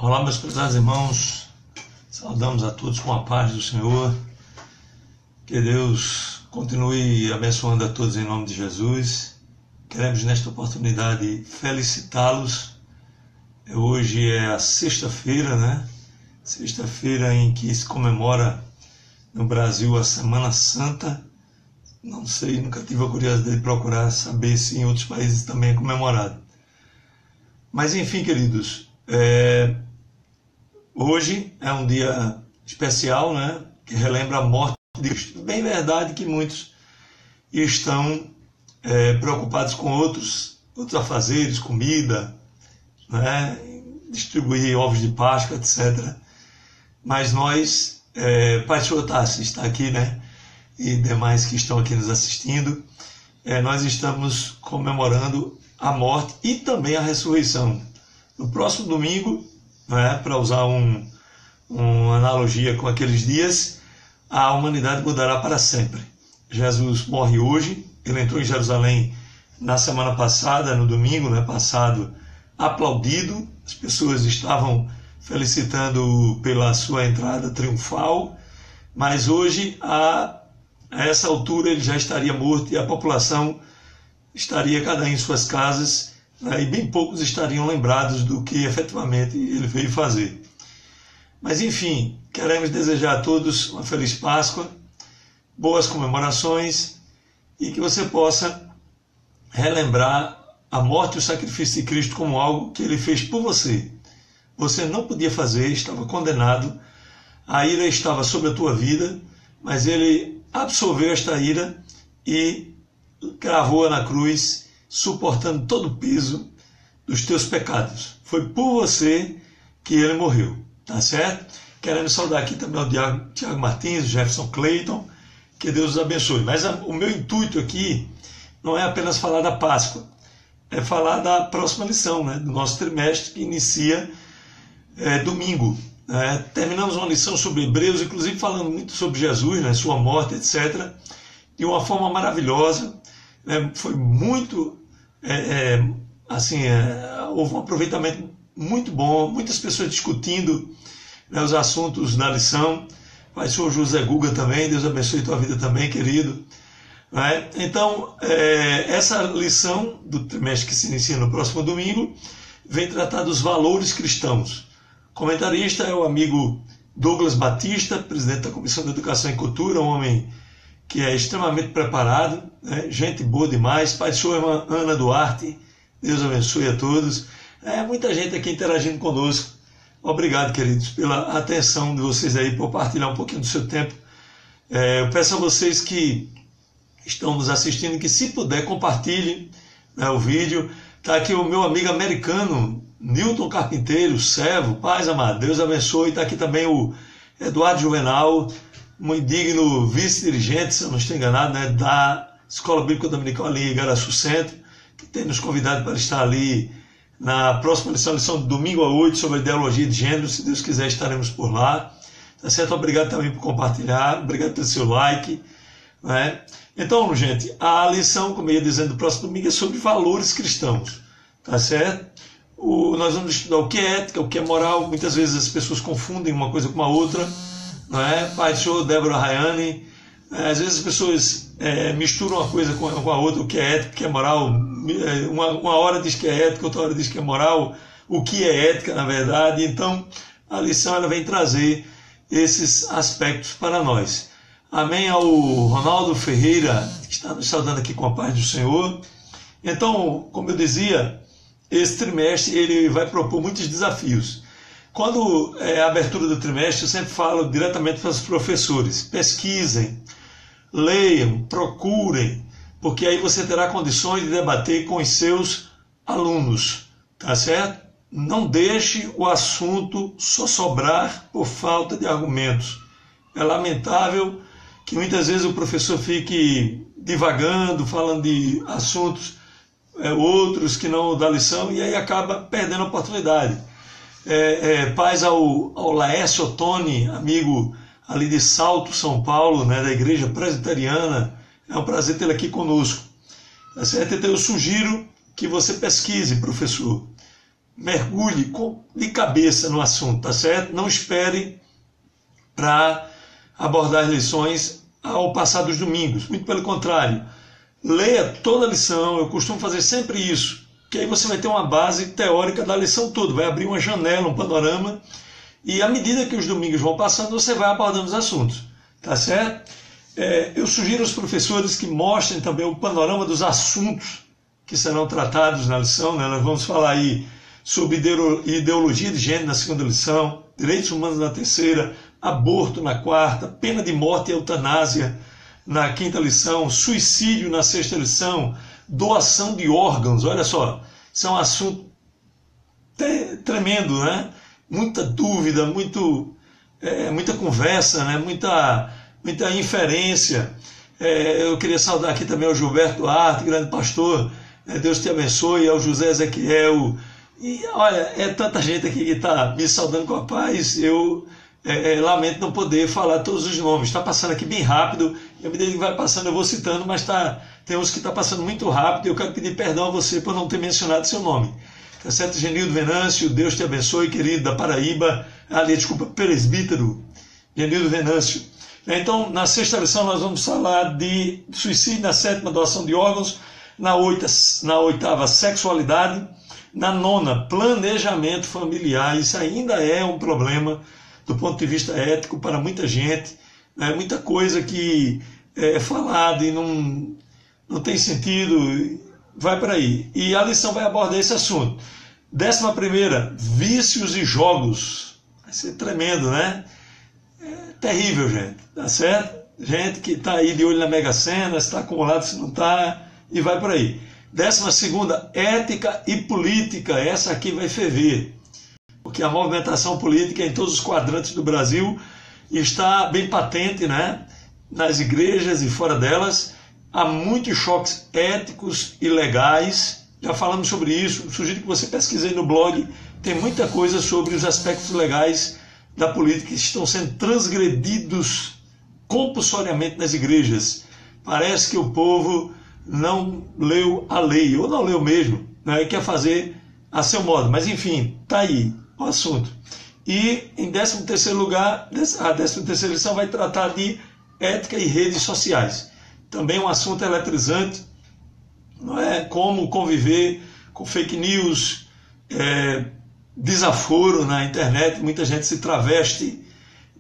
Olá, meus prezados irmãos, saudamos a todos com a paz do Senhor, que Deus continue abençoando a todos em nome de Jesus. Queremos nesta oportunidade felicitá-los. Hoje é a sexta-feira, né? Sexta-feira em que se comemora no Brasil a Semana Santa. Não sei, nunca tive a curiosidade de procurar saber se em outros países também é comemorado. Mas enfim, queridos, hoje é um dia especial, né, que relembra a morte de Cristo. Bem verdade que muitos estão preocupados com outros afazeres, comida, né, distribuir ovos de Páscoa, etc. Mas nós, Pai Senhor Tassi está aqui, né, e demais que estão aqui nos assistindo, nós estamos comemorando a morte e também a ressurreição. No próximo domingo, para usar uma analogia com aqueles dias, a humanidade mudará para sempre. Jesus morre hoje, ele entrou em Jerusalém na semana passada, no domingo passado, aplaudido, as pessoas estavam felicitando pela sua entrada triunfal, mas hoje, a essa altura, ele já estaria morto e a população estaria cada um em suas casas, e bem poucos estariam lembrados do que efetivamente ele veio fazer. Mas enfim, queremos desejar a todos uma feliz Páscoa, boas comemorações e que você possa relembrar a morte e o sacrifício de Cristo como algo que ele fez por você. Você não podia fazer, estava condenado, a ira estava sobre a tua vida, mas ele absorveu esta ira e cravou-a na cruz, suportando todo o peso dos teus pecados. Foi por você que ele morreu, tá certo? Queremos saudar aqui também o Tiago Martins, o Jefferson Clayton, que Deus os abençoe. Mas o meu intuito aqui não é apenas falar da Páscoa, é falar da próxima lição, do nosso trimestre, que inicia domingo. Terminamos uma lição sobre Hebreus, inclusive falando muito sobre Jesus, sua morte, etc., de uma forma maravilhosa. Foi muito, houve um aproveitamento muito bom, muitas pessoas discutindo os assuntos da lição. Pai Senhor José Guga também, Deus abençoe tua vida também, querido. Então, essa lição do trimestre que se inicia no próximo domingo vem tratar dos valores cristãos. O comentarista é o amigo Douglas Batista, presidente da Comissão de Educação e Cultura, um homem que é extremamente preparado, gente boa demais. Pai do Senhor, irmã Ana Duarte, Deus abençoe a todos. Muita gente aqui interagindo conosco. Obrigado, queridos, pela atenção de vocês aí, por partilhar um pouquinho do seu tempo. Eu peço a vocês que estão nos assistindo que, se puder, compartilhem o vídeo. Está aqui o meu amigo americano, Newton Carpinteiro, servo, paz amado, Deus abençoe. Está aqui também o Eduardo Juvenal, um indigno vice-dirigente, se eu não estou enganado, da Escola Bíblica Dominical ali em Igaraçu Centro, que tem nos convidado para estar ali na próxima lição de domingo a 8, sobre a ideologia de gênero. Se Deus quiser, estaremos por lá. Tá certo? Obrigado também por compartilhar, obrigado pelo seu like. Então, gente, a lição, como eu ia dizendo, do próximo domingo é sobre valores cristãos. Tá certo? Nós vamos estudar o que é ética, o que é moral. Muitas vezes as pessoas confundem uma coisa com a outra. Pai do Senhor, Débora Rayane, às vezes as pessoas misturam uma coisa com a outra, o que é ética, o que é moral. Uma hora diz que é ética, outra hora diz que é moral, o que é ética, na verdade. Então, a lição ela vem trazer esses aspectos para nós. Amém ao Ronaldo Ferreira, que está nos saudando aqui com a paz do Senhor. Então, como eu dizia, esse trimestre ele vai propor muitos desafios. Quando é a abertura do trimestre, eu sempre falo diretamente para os professores: pesquisem, leiam, procurem, porque aí você terá condições de debater com os seus alunos, tá certo? Não deixe o assunto só sobrar por falta de argumentos. É lamentável que muitas vezes o professor fique divagando, falando de assuntos outros que não da lição, e aí acaba perdendo a oportunidade. Paz ao Laércio Ottoni, amigo ali de Salto, São Paulo, da Igreja Presbiteriana. É um prazer tê-lo aqui conosco. Tá certo? Então eu sugiro que você pesquise, professor. mergulhe de cabeça no assunto, tá certo? Não espere para abordar as lições ao passar dos domingos. Muito pelo contrário, leia toda a lição. Eu costumo fazer sempre isso, que aí você vai ter uma base teórica da lição toda, vai abrir uma janela, um panorama, e à medida que os domingos vão passando, você vai abordando os assuntos, tá certo? Eu sugiro aos professores que mostrem também o panorama dos assuntos que serão tratados na lição, né? Nós vamos falar aí sobre ideologia de gênero na segunda lição, direitos humanos na terceira, aborto na quarta, pena de morte e eutanásia na quinta lição, suicídio na sexta lição, doação de órgãos. Olha só, isso é um assunto tremendo, né? Muita dúvida, muita conversa, né? muita inferência. Eu queria saudar aqui também ao Gilberto Duarte, grande pastor, Deus te abençoe, ao José Ezequiel. E olha, é tanta gente aqui que está me saudando com a paz. Eu lamento não poder falar todos os nomes. Está passando aqui bem rápido, e à medida que vai passando eu vou citando, mas tem uns que está passando muito rápido, e eu quero pedir perdão a você por não ter mencionado seu nome. Tá certo? Genildo Venâncio, Deus te abençoe, querido, da Paraíba. Desculpa, presbítero Genildo Venâncio. Então, na sexta lição nós vamos falar de suicídio, na sétima, doação de órgãos, na oitava, sexualidade, na nona, planejamento familiar. Isso ainda é um problema do ponto de vista ético para muita gente, né? Muita coisa que é falada e não tem sentido, vai por aí. E a lição vai abordar esse assunto. 11ª, vícios e jogos. Vai ser tremendo, né? Terrível, gente, tá certo? Gente que está aí de olho na Mega Sena, se está acumulado, se não está, e vai por aí. 12ª, ética e política. Essa aqui vai ferver, porque a movimentação política em todos os quadrantes do Brasil está bem patente, né? Nas igrejas e fora delas. Há muitos choques éticos e legais. Já falamos sobre isso. Sugiro que você pesquise aí no blog. Tem muita coisa sobre os aspectos legais da política que estão sendo transgredidos compulsoriamente nas igrejas. Parece que o povo não leu a lei, ou não leu mesmo, né? E quer fazer a seu modo. Mas enfim, está aí o assunto. E em 13º lugar, a 13ª lição vai tratar de ética e redes sociais. Também um assunto eletrizante, não é? Como conviver com fake news, desaforo na internet. Muita gente se traveste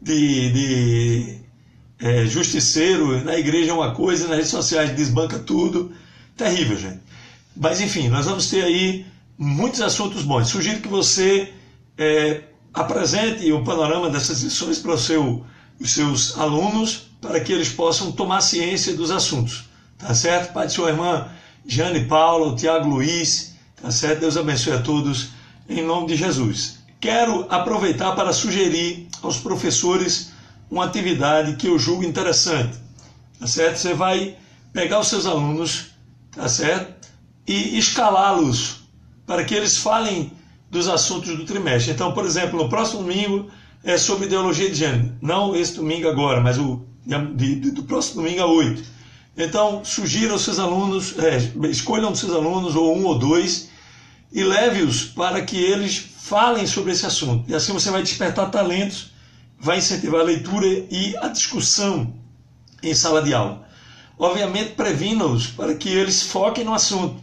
de justiceiro. Na igreja é uma coisa, nas redes sociais desbanca tudo. Terrível, gente. Mas enfim, nós vamos ter aí muitos assuntos bons. Sugiro que você apresente o panorama dessas lições para os seus alunos, para que eles possam tomar ciência dos assuntos. Tá certo? Pai de sua irmã Jane Paula, Tiago Luiz, tá certo? Deus abençoe a todos, em nome de Jesus. Quero aproveitar para sugerir aos professores uma atividade que eu julgo interessante, tá certo? Você vai pegar os seus alunos, tá certo? E escalá-los para que eles falem dos assuntos do trimestre. Então, por exemplo, no próximo domingo é sobre ideologia de gênero. Não esse domingo agora, mas do próximo domingo a 8. Então, sugira aos seus alunos, escolham dos seus alunos, ou um ou dois, e leve-os para que eles falem sobre esse assunto. E assim você vai despertar talentos, vai incentivar a leitura e a discussão em sala de aula. Obviamente, previna-os para que eles foquem no assunto.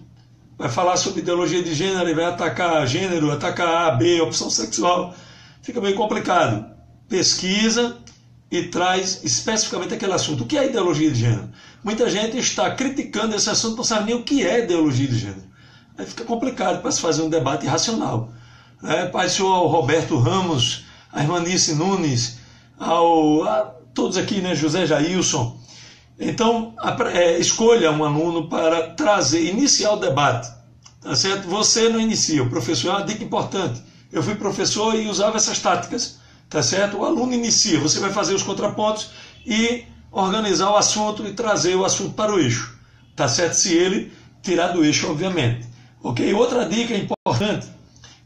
Vai falar sobre ideologia de gênero e vai atacar gênero, atacar A, B, opção sexual. Fica meio complicado. Pesquisa e traz especificamente aquele assunto. O que é ideologia de gênero? Muita gente está criticando esse assunto, não sabe nem o que é ideologia de gênero. Aí fica complicado para se fazer um debate racional. Pai do senhor Roberto Ramos, a irmã Nice Nunes, a todos aqui, né, José Jailson. Então, escolha um aluno para iniciar o debate. Tá certo? Você não inicia, o professor é uma dica importante. Eu fui professor e usava essas táticas. Tá certo? O aluno inicia, você vai fazer os contrapontos e organizar o assunto e trazer o assunto para o eixo. Tá certo? Se ele tirar do eixo, obviamente. Ok? Outra dica importante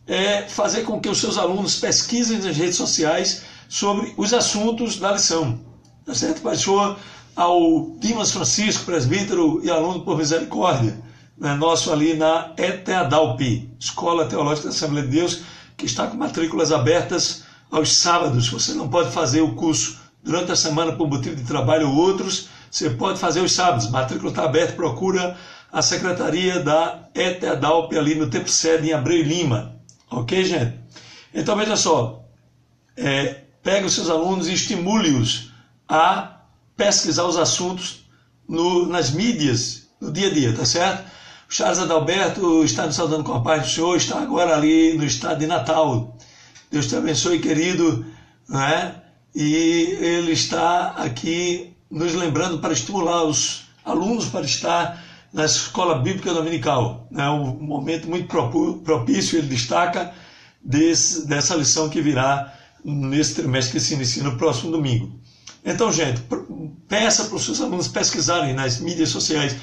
é fazer com que os seus alunos pesquisem nas redes sociais sobre os assuntos da lição. Tá certo? Pastor ao Dimas Francisco, presbítero e aluno por misericórdia. nosso ali na ETEADALP, Escola Teológica da Assembleia de Deus, que está com matrículas abertas aos sábados. Você não pode fazer o curso durante a semana por motivo de trabalho ou outros, você pode fazer os sábados. A matrícula está aberta, procura a secretaria da ETEADALP ali no Tempo Sede, em Abreu e Lima. Ok, gente? Então, veja só, pega os seus alunos e estimule-os a pesquisar os assuntos nas mídias, no dia a dia, tá certo? O Charles Adalberto está nos saudando com a paz do Senhor, está agora ali no estado de Natal. Deus te abençoe, querido, né? E ele está aqui nos lembrando para estimular os alunos para estar na Escola Bíblica Dominical. É um momento muito propício, ele destaca, dessa lição que virá nesse trimestre que se inicia no próximo domingo. Então, gente, peça para os seus alunos pesquisarem nas mídias sociais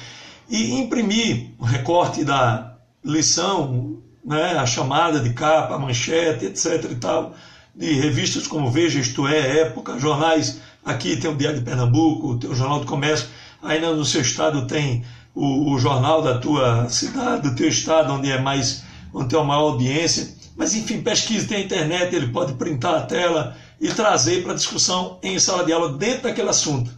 e imprimir o recorte da lição, né, a chamada de capa, a manchete, etc. e tal, de revistas como Veja, Isto É, Época, jornais. Aqui tem o Diário de Pernambuco, tem o Jornal do Comércio, ainda no seu estado tem o jornal da tua cidade, do teu estado, onde tem uma maior audiência. Mas, enfim, pesquise, tem a internet, ele pode printar a tela e trazer para discussão em sala de aula dentro daquele assunto,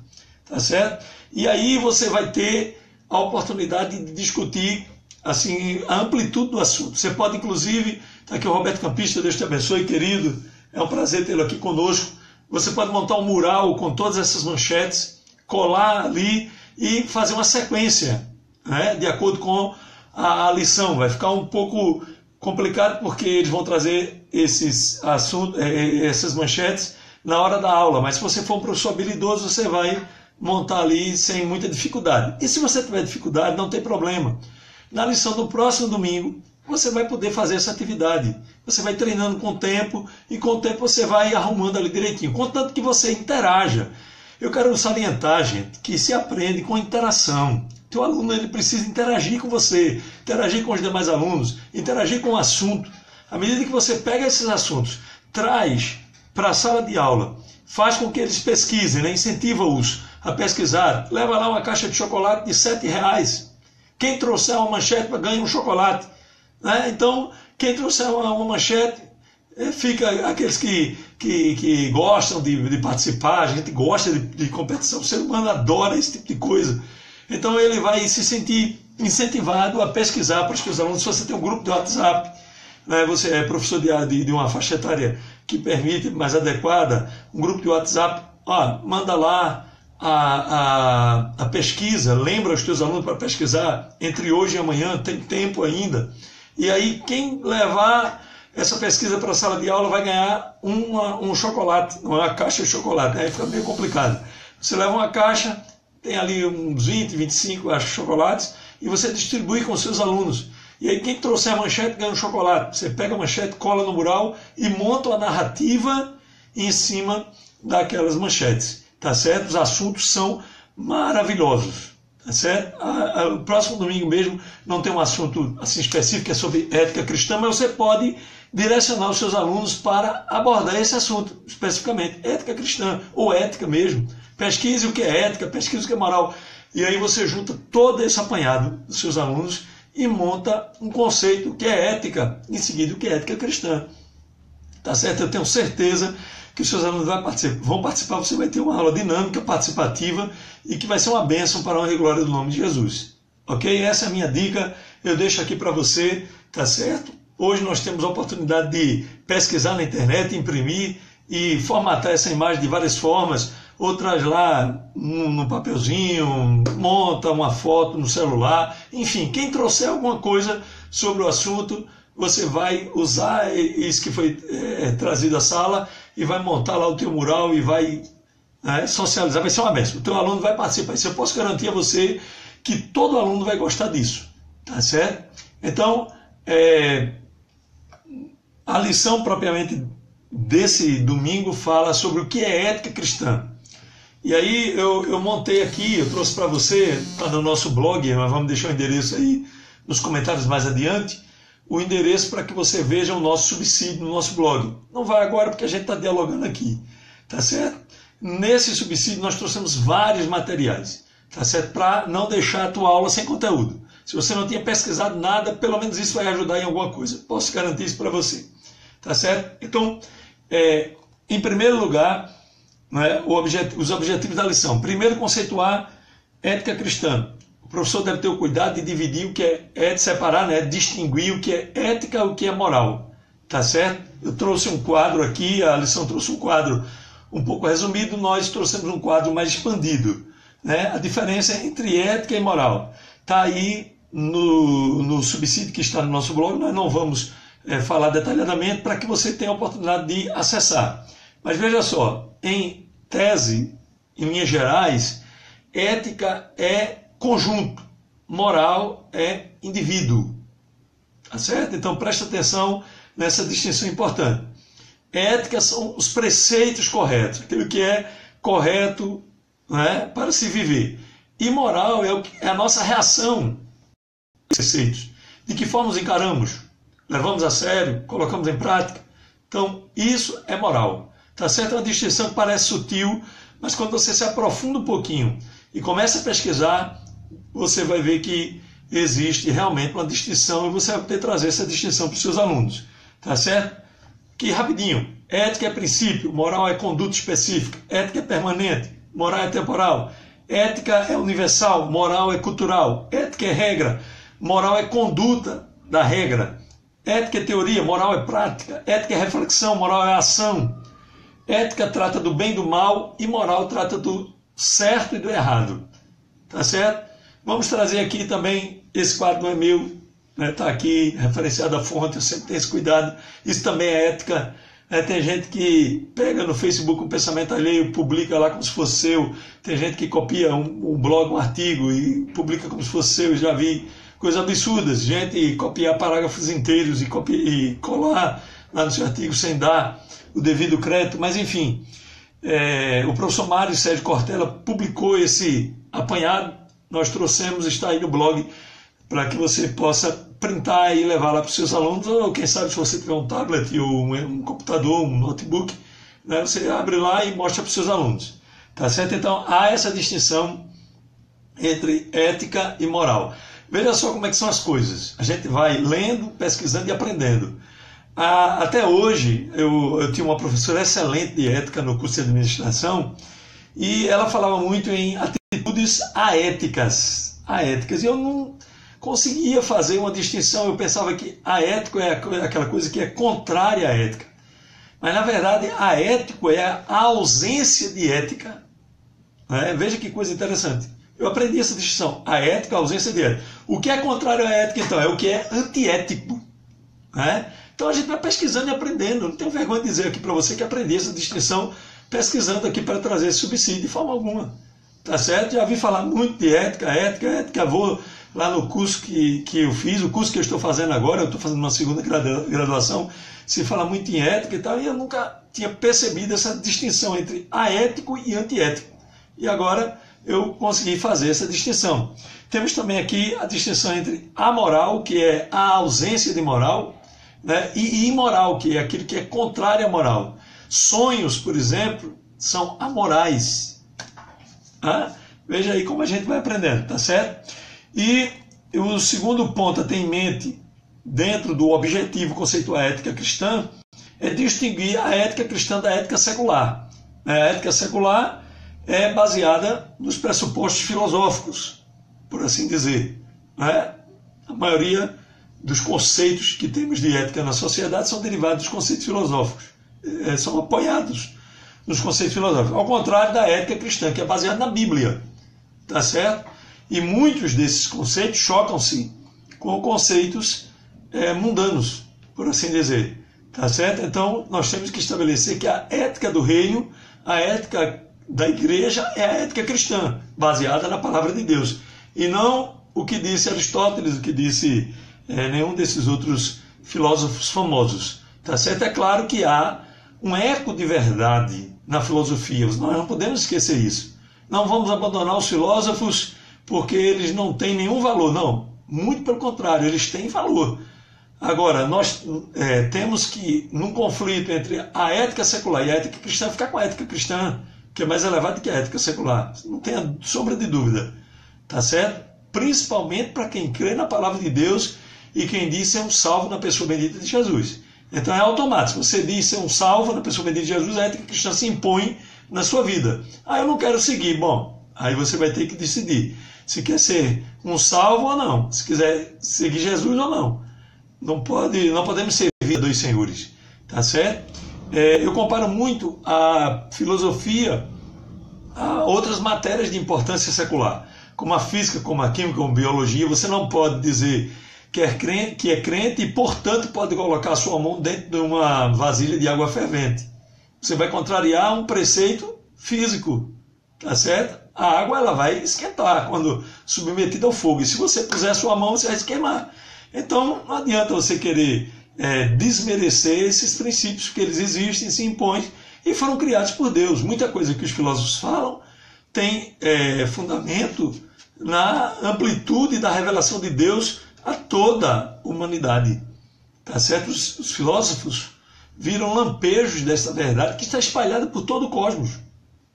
tá certo? E aí você vai ter a oportunidade de discutir assim, a amplitude do assunto. Você pode, inclusive, está aqui o Roberto Campista, Deus te abençoe, querido, é um prazer tê-lo aqui conosco. Você pode montar um mural com todas essas manchetes, colar ali e fazer uma sequência, né, de acordo com a lição. Vai ficar um pouco complicado porque eles vão trazer esses assuntos, essas manchetes na hora da aula, mas se você for um professor habilidoso, você vai montar ali sem muita dificuldade. E se você tiver dificuldade, não tem problema. Na lição do próximo domingo, você vai poder fazer essa atividade. Você vai treinando com o tempo e com o tempo você vai arrumando ali direitinho, contanto que você interaja. Eu quero salientar, gente, que se aprende com interação. O aluno ele precisa interagir com você, interagir com os demais alunos, interagir com o assunto. À medida que você pega esses assuntos, traz para a sala de aula, faz com que eles pesquisem, né? Incentiva-os a pesquisar. Leva lá uma caixa de chocolate de R$7. Quem trouxer uma manchete ganha um chocolate, né? Então, quem trouxer uma manchete, fica aqueles que gostam de participar. A gente gosta de competição, o ser humano adora esse tipo de coisa. Então ele vai se sentir incentivado a pesquisar para os seus alunos. Se você tem um grupo de WhatsApp, né, você é professor de uma faixa etária que permite, mais adequada, um grupo de WhatsApp, manda lá a pesquisa, lembra os teus alunos para pesquisar entre hoje e amanhã, tem tempo ainda. E aí quem levar essa pesquisa para a sala de aula vai ganhar um chocolate, uma caixa de chocolate. Aí fica meio complicado. Você leva uma caixa, tem ali uns 20, 25 chocolates, e você distribui com os seus alunos. E aí quem trouxer a manchete ganha um chocolate. Você pega a manchete, cola no mural e monta uma narrativa em cima daquelas manchetes. Tá certo? Os assuntos são maravilhosos. Tá certo? O próximo domingo mesmo não tem um assunto assim específico, é sobre ética cristã, mas você pode direcionar os seus alunos para abordar esse assunto especificamente, ética cristã ou ética mesmo. Pesquise o que é ética, pesquise o que é moral. E aí você junta todo esse apanhado dos seus alunos e monta um conceito que é ética, em seguida o que é ética cristã. Tá certo? Eu tenho certeza que os seus alunos vão participar, você vai ter uma aula dinâmica, participativa e que vai ser uma bênção para a honra e glória do nome de Jesus. Ok? Essa é a minha dica, eu deixo aqui para você, tá certo? Hoje nós temos a oportunidade de pesquisar na internet, imprimir e formatar essa imagem de várias formas, ou traz lá no papelzinho, monta uma foto no celular, enfim, quem trouxer alguma coisa sobre o assunto, você vai usar isso que foi trazido à sala e vai montar lá o teu mural e vai socializar, vai ser uma bênção. O teu aluno vai participar, isso eu posso garantir a você que todo aluno vai gostar disso, tá certo? Então, a lição propriamente desse domingo fala sobre o que é ética cristã. E aí eu montei aqui, eu trouxe para você, está no nosso blog, mas vamos deixar o endereço aí nos comentários mais adiante, o endereço para que você veja o nosso subsídio no nosso blog. Não vai agora porque a gente está dialogando aqui, tá certo? Nesse subsídio nós trouxemos vários materiais, tá certo? Para não deixar a tua aula sem conteúdo. Se você não tinha pesquisado nada, pelo menos isso vai ajudar em alguma coisa. Posso garantir isso para você. Tá certo? Então, em primeiro lugar, né, os objetivos da lição. Primeiro, conceituar ética cristã. O professor deve ter o cuidado de dividir o que de separar, né, distinguir o que é ética e o que é moral. Tá certo? Eu trouxe um quadro aqui, a lição trouxe um quadro um pouco resumido, nós trouxemos um quadro mais expandido. Né? A diferença entre ética e moral. Está aí no subsídio que está no nosso blog, nós não vamos falar detalhadamente para que você tenha a oportunidade de acessar. Mas veja só, em tese, em linhas gerais, ética é conjunto, moral é indivíduo. Tá certo? Então presta atenção nessa distinção importante. Ética são os preceitos corretos, aquilo que é correto, né, para se viver. E moral é a nossa reação aos preceitos. De que forma os encaramos? Levamos a sério? Colocamos em prática? Então, isso é moral. Tá certo? É uma distinção que parece sutil, mas quando você se aprofunda um pouquinho e começa a pesquisar, você vai ver que existe realmente uma distinção e você vai poder trazer essa distinção para os seus alunos. Tá certo? Que rapidinho. Ética é princípio, moral é conduta específica. Ética é permanente, moral é temporal. Ética é universal, moral é cultural. Ética é regra, moral é conduta da regra. Ética é teoria, moral é prática. Ética é reflexão, moral é ação. Ética trata do bem e do mal e moral trata do certo e do errado. Tá certo? Vamos trazer aqui também, esse quadro não é meu, está aqui referenciado a fonte, eu sempre tenho esse cuidado. Isso também é ética. Tem gente que pega no Facebook um pensamento alheio, publica lá como se fosse seu. Tem gente que copia um blog, um artigo e publica como se fosse seu. Eu já vi coisas absurdas. Gente copiar parágrafos inteiros e colar lá no seu artigo sem dar o devido crédito. Mas enfim, o professor Mário Sérgio Cortella publicou esse apanhado. Nós trouxemos, está aí no blog, para que você possa printar e levar lá para os seus alunos, ou quem sabe se você tiver um tablet ou um computador, um notebook, né, você abre lá e mostra para os seus alunos. Tá certo? Então, há essa distinção entre ética e moral. Veja só como é que são as coisas. A gente vai lendo, pesquisando e aprendendo. Até hoje, eu tinha uma professora excelente de ética no curso de administração, e ela falava muito em atitudes aéticas. E eu não conseguia fazer uma distinção. Eu pensava que aético é aquela coisa que é contrária à ética. Mas, na verdade, aético é a ausência de ética. Né? Veja que coisa interessante. Eu aprendi essa distinção. A ética, a ausência de ética. O que é contrário à ética, então? É o que é antiético. Né? Então, a gente vai pesquisando e aprendendo. Não tenho vergonha de dizer aqui para você que aprendi essa distinção pesquisando aqui para trazer esse subsídio de forma alguma. Tá certo? Já vi falar muito de ética. Vou lá no curso que eu fiz, o curso que eu estou fazendo agora, eu estou fazendo uma segunda graduação, se fala muito em ética e tal, e eu nunca tinha percebido essa distinção entre aético e antiético. E agora eu consegui fazer essa distinção. Temos também aqui a distinção entre amoral, que é a ausência de moral, né, e imoral, que é aquilo que é contrário à moral. Sonhos, por exemplo, são amorais. Veja aí como a gente vai aprendendo, tá certo? E o segundo ponto a ter em mente, dentro do objetivo conceituar a ética cristã, é distinguir a ética cristã da ética secular. A ética secular é baseada nos pressupostos filosóficos, por assim dizer. A maioria dos conceitos que temos de ética na sociedade são derivados dos conceitos filosóficos, são apoiados nos conceitos filosóficos, ao contrário da ética cristã, que é baseada na Bíblia, tá certo? E muitos desses conceitos chocam-se com conceitos mundanos, por assim dizer, tá certo? Então, nós temos que estabelecer que a ética do reino, a ética da igreja é a ética cristã, baseada na palavra de Deus, e não o que disse Aristóteles, o que disse nenhum desses outros filósofos famosos, tá certo? É claro que há um eco de verdade na filosofia, nós não podemos esquecer isso. Não vamos abandonar os filósofos porque eles não têm nenhum valor, não. Muito pelo contrário, eles têm valor. Agora, nós temos que, num conflito entre a ética secular e a ética cristã, ficar com a ética cristã, que é mais elevada que a ética secular. Não tenha sombra de dúvida. Tá certo? principalmente para quem crê na palavra de Deus e quem diz ser um salvo na pessoa bendita de Jesus. Então é automático. Se você diz ser um salvo na pessoa bendita de Jesus, a ética cristã se impõe na sua vida. Eu não quero seguir. Bom, aí você vai ter que decidir se quer ser um salvo ou não, se quiser seguir Jesus ou não. Não podemos servir a dois senhores, tá certo? Eu comparo muito a filosofia a outras matérias de importância secular, como a física, como a química, como a biologia. Você não pode dizer que é crente e, portanto, pode colocar a sua mão dentro de uma vasilha de água fervente. Você vai contrariar um preceito físico, tá certo? A água ela vai esquentar quando submetida ao fogo, e se você puser a sua mão, você vai se queimar. Então, não adianta você querer desmerecer esses princípios, porque eles existem, se impõem e foram criados por Deus. Muita coisa que os filósofos falam tem fundamento na amplitude da revelação de Deus a toda a humanidade. Tá certo? Os filósofos viram lampejos dessa verdade que está espalhada por todo o cosmos.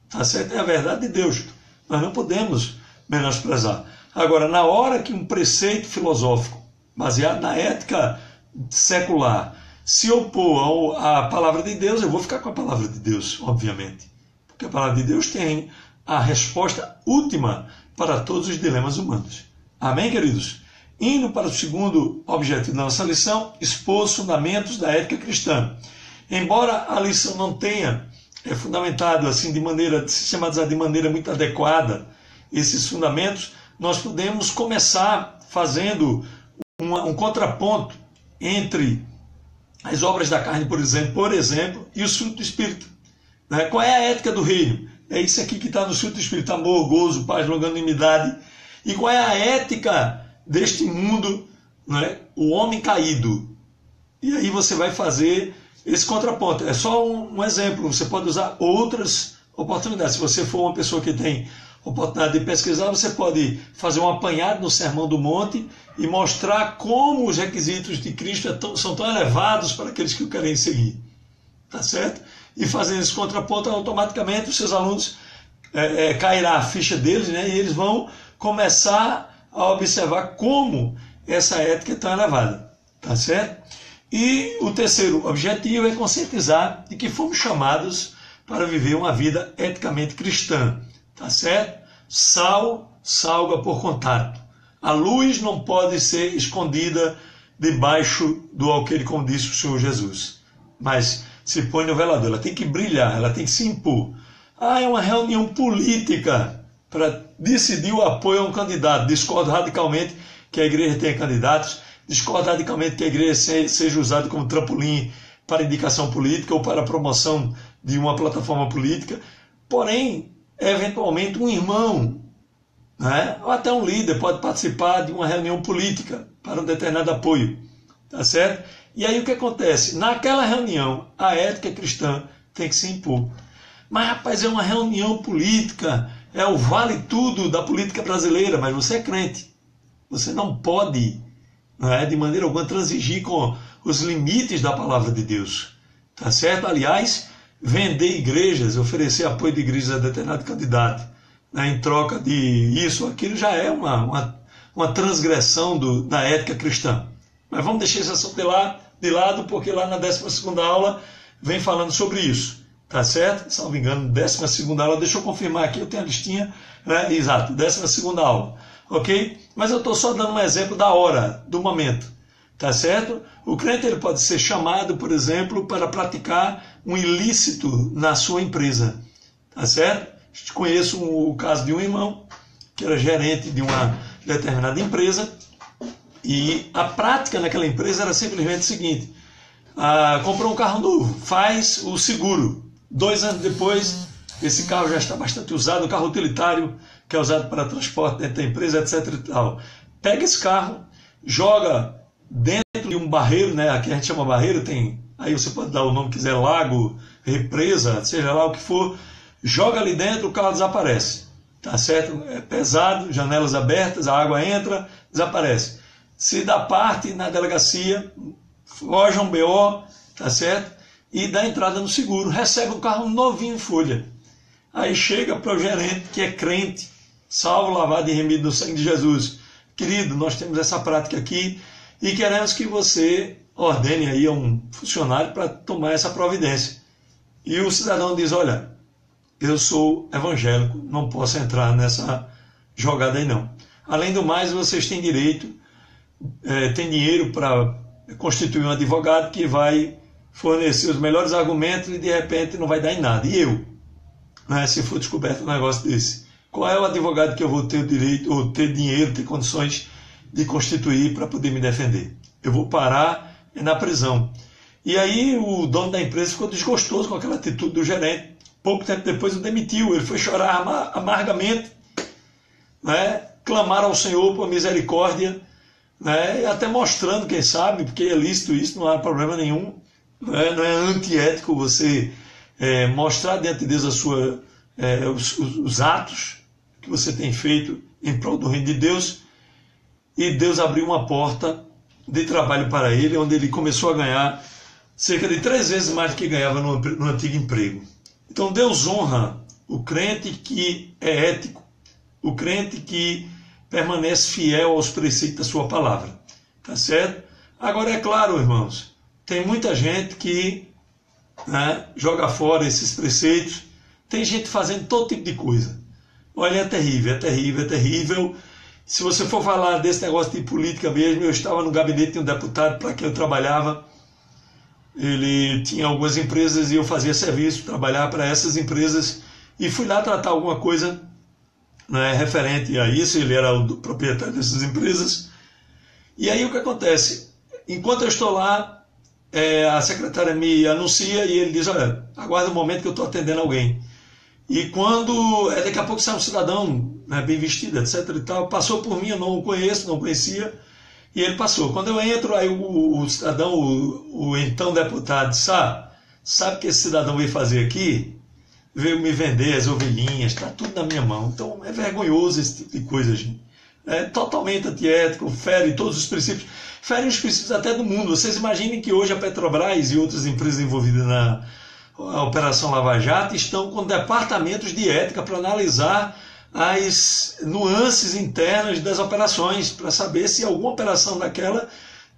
Tá certo? É a verdade de Deus. Nós não podemos menosprezar. Agora, na hora que um preceito filosófico baseado na ética secular se opor à palavra de Deus, eu vou ficar com a palavra de Deus, obviamente. Porque a palavra de Deus tem a resposta última para todos os dilemas humanos. Amém, queridos? Indo para o segundo objetivo da nossa lição, expor os fundamentos da ética cristã. Embora a lição não tenha fundamentado assim de maneira muito adequada esses fundamentos, nós podemos começar fazendo um contraponto entre as obras da carne, por exemplo, e os frutos do Espírito. Qual é a ética do reino? É isso aqui que está no fruto do Espírito: amor, gozo, paz, longanimidade. E qual é a ética deste mundo? O homem caído. E aí você vai fazer esse contraponto. É só um exemplo. Você pode usar outras oportunidades. Se você for uma pessoa que tem oportunidade de pesquisar, você pode fazer um apanhado no Sermão do Monte e mostrar como os requisitos de Cristo são tão elevados para aqueles que o querem seguir. Tá certo? E fazendo esse contraponto, automaticamente os seus alunos cairá a ficha deles, e eles vão começar a observar como essa ética é tão elevada. Tá certo? E o terceiro objetivo é conscientizar de que fomos chamados para viver uma vida eticamente cristã. Tá certo? Sal salga por contato. A luz não pode ser escondida debaixo do alqueire, como disse o Senhor Jesus. Mas se põe no velador, ela tem que brilhar, ela tem que se impor. É uma reunião política para decidir o apoio a um candidato. Discordo radicalmente que a igreja tenha candidatos, discordo radicalmente que a igreja seja usada como trampolim para indicação política ou para a promoção de uma plataforma política. Porém, eventualmente um irmão, ou até um líder pode participar de uma reunião política para um determinado apoio, tá certo? E aí o que acontece? Naquela reunião, a ética cristã tem que se impor. Mas, rapaz, é uma reunião política, é o vale tudo da política brasileira, mas você é crente. Você não pode, de maneira alguma, transigir com os limites da palavra de Deus, tá certo? Aliás, vender igrejas, oferecer apoio de igrejas a determinado candidato, em troca de isso ou aquilo, já é uma transgressão da ética cristã. Mas vamos deixar esse assunto de lado, porque lá na 12ª aula vem falando sobre isso, tá certo? Salvo engano, 12ª aula, deixa eu confirmar aqui, eu tenho a listinha, exato, 12ª aula, ok? Mas eu estou só dando um exemplo da hora, do momento, tá certo? O crente ele pode ser chamado, por exemplo, para praticar um ilícito na sua empresa, tá certo? Conheço o caso de um irmão que era gerente de uma determinada empresa e a prática naquela empresa era simplesmente o seguinte: comprou um carro novo, faz o seguro. 2 anos depois, esse carro já está bastante usado, um carro utilitário que é usado para transporte dentro da empresa, etc. e tal. Pega esse carro, joga dentro de um barreiro, aqui a gente chama barreiro, aí você pode dar o nome que quiser, lago, represa, seja lá o que for, joga ali dentro, o carro desaparece, tá certo? É pesado, janelas abertas, a água entra, desaparece. Se dá parte na delegacia, loja um BO, tá certo? E dá entrada no seguro, recebe um carro novinho em folha. Aí chega para o gerente, que é crente, salvo, lavado e remido no sangue de Jesus. querido, nós temos essa prática aqui e queremos que você ordene aí a um funcionário para tomar essa providência. E o cidadão diz, olha, eu sou evangélico, não posso entrar nessa jogada aí não. Além do mais, vocês têm direito, tem dinheiro para constituir um advogado que vai fornecer os melhores argumentos e de repente não vai dar em nada. E eu, né, se for descoberto um negócio desse, qual é o advogado que eu vou ter o direito, ou ter dinheiro, ter condições de constituir para poder me defender? Eu vou parar na prisão. E aí o dono da empresa ficou desgostoso com aquela atitude do gerente. Pouco tempo depois o demitiu, ele foi chorar amargamente, né, clamar ao Senhor por misericórdia, né, até mostrando, quem sabe, porque é lícito isso, não há problema nenhum, né, não é antiético você mostrar diante de Deus os atos que você tem feito em prol do reino de Deus, e Deus abriu uma porta de trabalho para ele, onde ele começou a ganhar cerca de 3 vezes mais do que ganhava no antigo emprego. Então Deus honra o crente que é ético, o crente que permanece fiel aos preceitos da sua palavra. Tá certo? Agora, é claro, irmãos, tem muita gente que, né, joga fora esses preceitos, tem gente fazendo todo tipo de coisa. Olha, é terrível, é terrível, é terrível. Se você for falar desse negócio de política mesmo, eu estava no gabinete de um deputado para quem eu trabalhava. Ele tinha algumas empresas e eu fazia serviço, trabalhar para essas empresas, e fui lá tratar alguma coisa, né, referente a isso. Ele era o proprietário dessas empresas. E aí o que acontece? Enquanto eu estou lá, a secretária me anuncia e ele diz, olha, aguarda um momento que eu estou atendendo alguém. E quando daqui a pouco sai um cidadão, né, bem vestido, etc. e tal, passou por mim, eu não o conheço, não conhecia, e ele passou. Quando eu entro, aí o cidadão, o então deputado, sabe o que esse cidadão veio fazer aqui? Veio me vender as ovelhinhas, está tudo na minha mão. Então é vergonhoso esse tipo de coisa, gente. É totalmente antiético, fere todos os princípios, fere os princípios até do mundo. Vocês imaginem que hoje a Petrobras e outras empresas envolvidas na Operação Lava Jato estão com departamentos de ética para analisar as nuances internas das operações, para saber se alguma operação daquela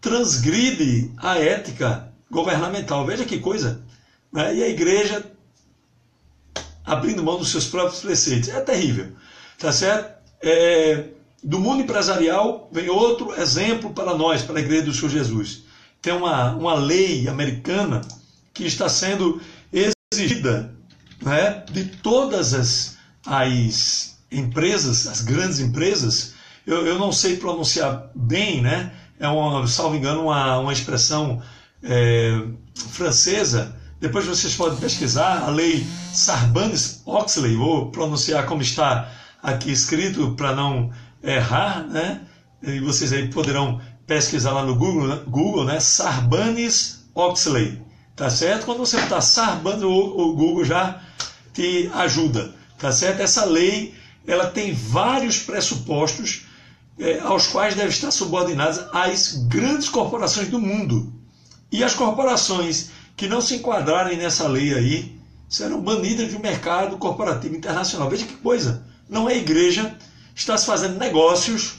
transgride a ética governamental. Veja que coisa, né? E a igreja abrindo mão dos seus próprios preceitos. É terrível, tá certo? Do mundo empresarial vem outro exemplo para nós, para a igreja do Senhor Jesus. Tem uma lei americana que está sendo exigida, né, de todas as empresas, as grandes empresas. Eu não sei pronunciar bem, né? Salvo engano, uma expressão francesa. Depois vocês podem pesquisar a lei Sarbanes-Oxley, vou pronunciar como está aqui escrito para não errar, né? E vocês aí poderão pesquisar lá no Google, né? Sarbanes-Oxley, tá certo? Quando você botar Sarbanes, o Google já te ajuda, tá certo? Essa lei, ela tem vários pressupostos aos quais devem estar subordinadas as grandes corporações do mundo. E as corporações que não se enquadrarem nessa lei aí serão banidas do mercado corporativo internacional. Veja que coisa, não é igreja, está se fazendo negócios,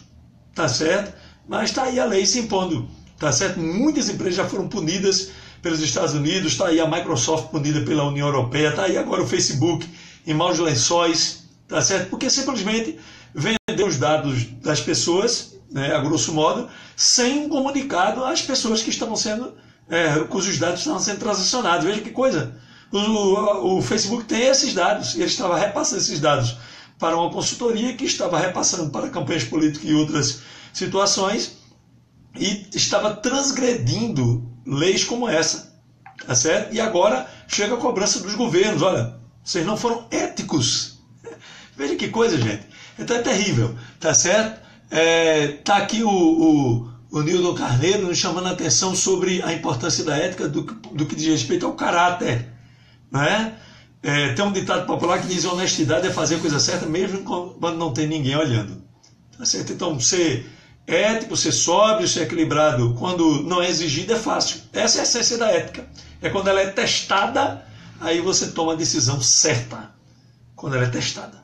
tá certo? Mas está aí a lei se impondo, tá certo? Muitas empresas já foram punidas pelos Estados Unidos, está aí a Microsoft punida pela União Europeia, está aí agora o Facebook em maus lençóis, tá certo? Porque simplesmente vendeu os dados das pessoas, né, a grosso modo, sem um comunicado às pessoas que estavam sendo, cujos dados estavam sendo transacionados. Veja que coisa, o Facebook tem esses dados, e ele estava repassando esses dados para uma consultoria que estava repassando para campanhas políticas e outras situações, e estava transgredindo leis como essa, tá certo? E agora chega a cobrança dos governos, olha, vocês não foram éticos. Veja que coisa, gente. Então é terrível, tá certo? Tá aqui o Nildo Carneiro nos chamando a atenção sobre a importância da ética do que diz respeito ao caráter, né? Tem um ditado popular que diz: honestidade é fazer a coisa certa mesmo quando não tem ninguém olhando, tá certo? Então ser ético, ser sóbrio, ser equilibrado quando não é exigido é fácil. Essa é a essência da ética. É quando ela é testada, aí você toma a decisão certa, quando ela é testada,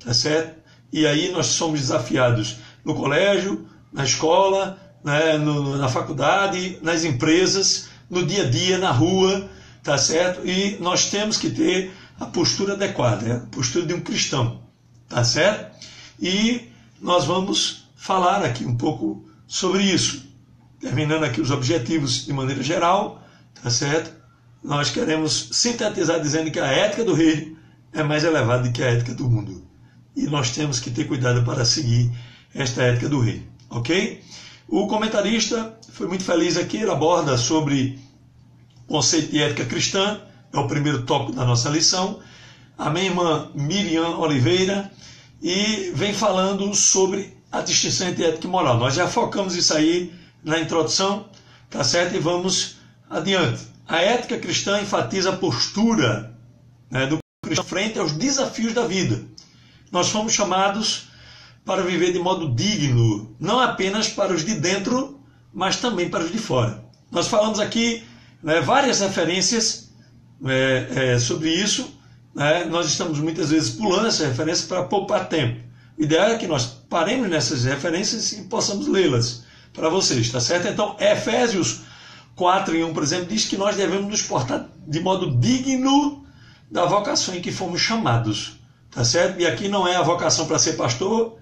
tá certo? E aí nós somos desafiados no colégio, na escola, né, na faculdade, nas empresas, no dia a dia, na rua, tá certo? E nós temos que ter a postura adequada, a postura de um cristão, tá certo? E nós vamos falar aqui um pouco sobre isso, terminando aqui os objetivos de maneira geral, tá certo? Nós queremos sintetizar dizendo que a ética do reino é mais elevada do que a ética do mundo. E nós temos que ter cuidado para seguir esta ética do reino, ok? O comentarista foi muito feliz aqui, ele aborda sobre o conceito de ética cristã, é o primeiro tópico da nossa lição. A minha irmã Miriam Oliveira, e vem falando sobre a distinção entre ética e moral. Nós já focamos isso aí na introdução, tá certo? E vamos adiante. A ética cristã enfatiza a postura, né, do cristão frente aos desafios da vida. Nós fomos chamados para viver de modo digno, não apenas para os de dentro, mas também para os de fora. Nós falamos aqui, né, várias referências sobre isso, né? Nós estamos muitas vezes pulando essa referência para poupar tempo. O ideal é que nós paremos nessas referências e possamos lê-las para vocês, tá certo? Então, Efésios 4:1, por exemplo, diz que nós devemos nos portar de modo digno da vocação em que fomos chamados, tá certo? E aqui não é a vocação para ser pastor,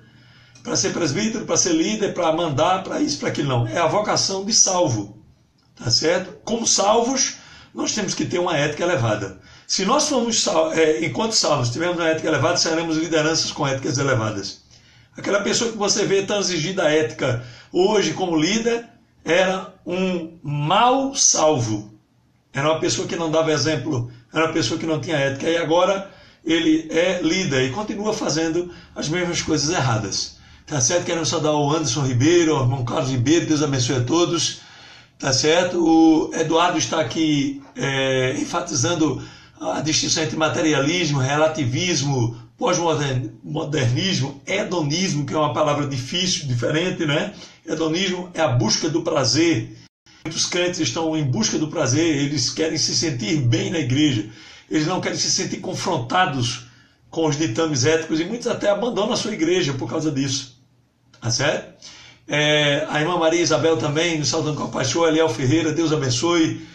para ser presbítero, para ser líder, para mandar, para isso, para aquilo, não. É a vocação de salvo, tá certo? Como salvos, nós temos que ter uma ética elevada. Se nós formos, enquanto salvos, tivermos uma ética elevada, seremos lideranças com éticas elevadas. Aquela pessoa que você vê transigir da ética hoje como líder, era um mau salvo. Era uma pessoa que não dava exemplo, era uma pessoa que não tinha ética, e agora ele é líder e continua fazendo as mesmas coisas erradas. Tá certo? Queremos saudar o Anderson Ribeiro, o irmão Carlos Ribeiro, Deus abençoe a todos. Tá certo? O Eduardo está aqui enfatizando a distinção entre materialismo, relativismo, pós-modernismo, hedonismo, que é uma palavra difícil, diferente, né? Hedonismo é a busca do prazer. Muitos crentes estão em busca do prazer, eles querem se sentir bem na igreja, eles não querem se sentir confrontados com os ditames éticos, e muitos até abandonam a sua igreja por causa disso. Tá certo? A irmã Maria Isabel também, nos saudando com a paixão, Eliel Ferreira, Deus abençoe.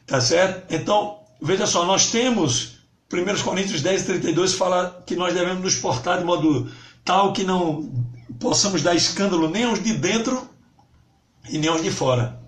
Tá certo? Então, veja só, nós temos 1 Coríntios 10:32 fala que nós devemos nos portar de modo tal que não possamos dar escândalo nem aos de dentro e nem aos de fora.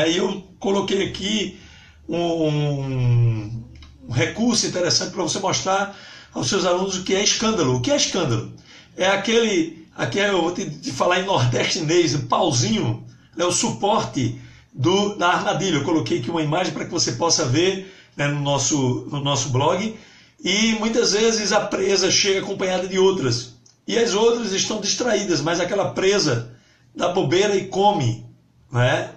E eu coloquei aqui um recurso interessante para você mostrar aos seus alunos o que é escândalo. O que é escândalo? É aquele eu vou te falar em nordestinês, o pauzinho, né, o suporte da armadilha. Eu coloquei aqui uma imagem para que você possa ver, né, no nosso blog, e muitas vezes a presa chega acompanhada de outras, e as outras estão distraídas, mas aquela presa dá bobeira e come, né,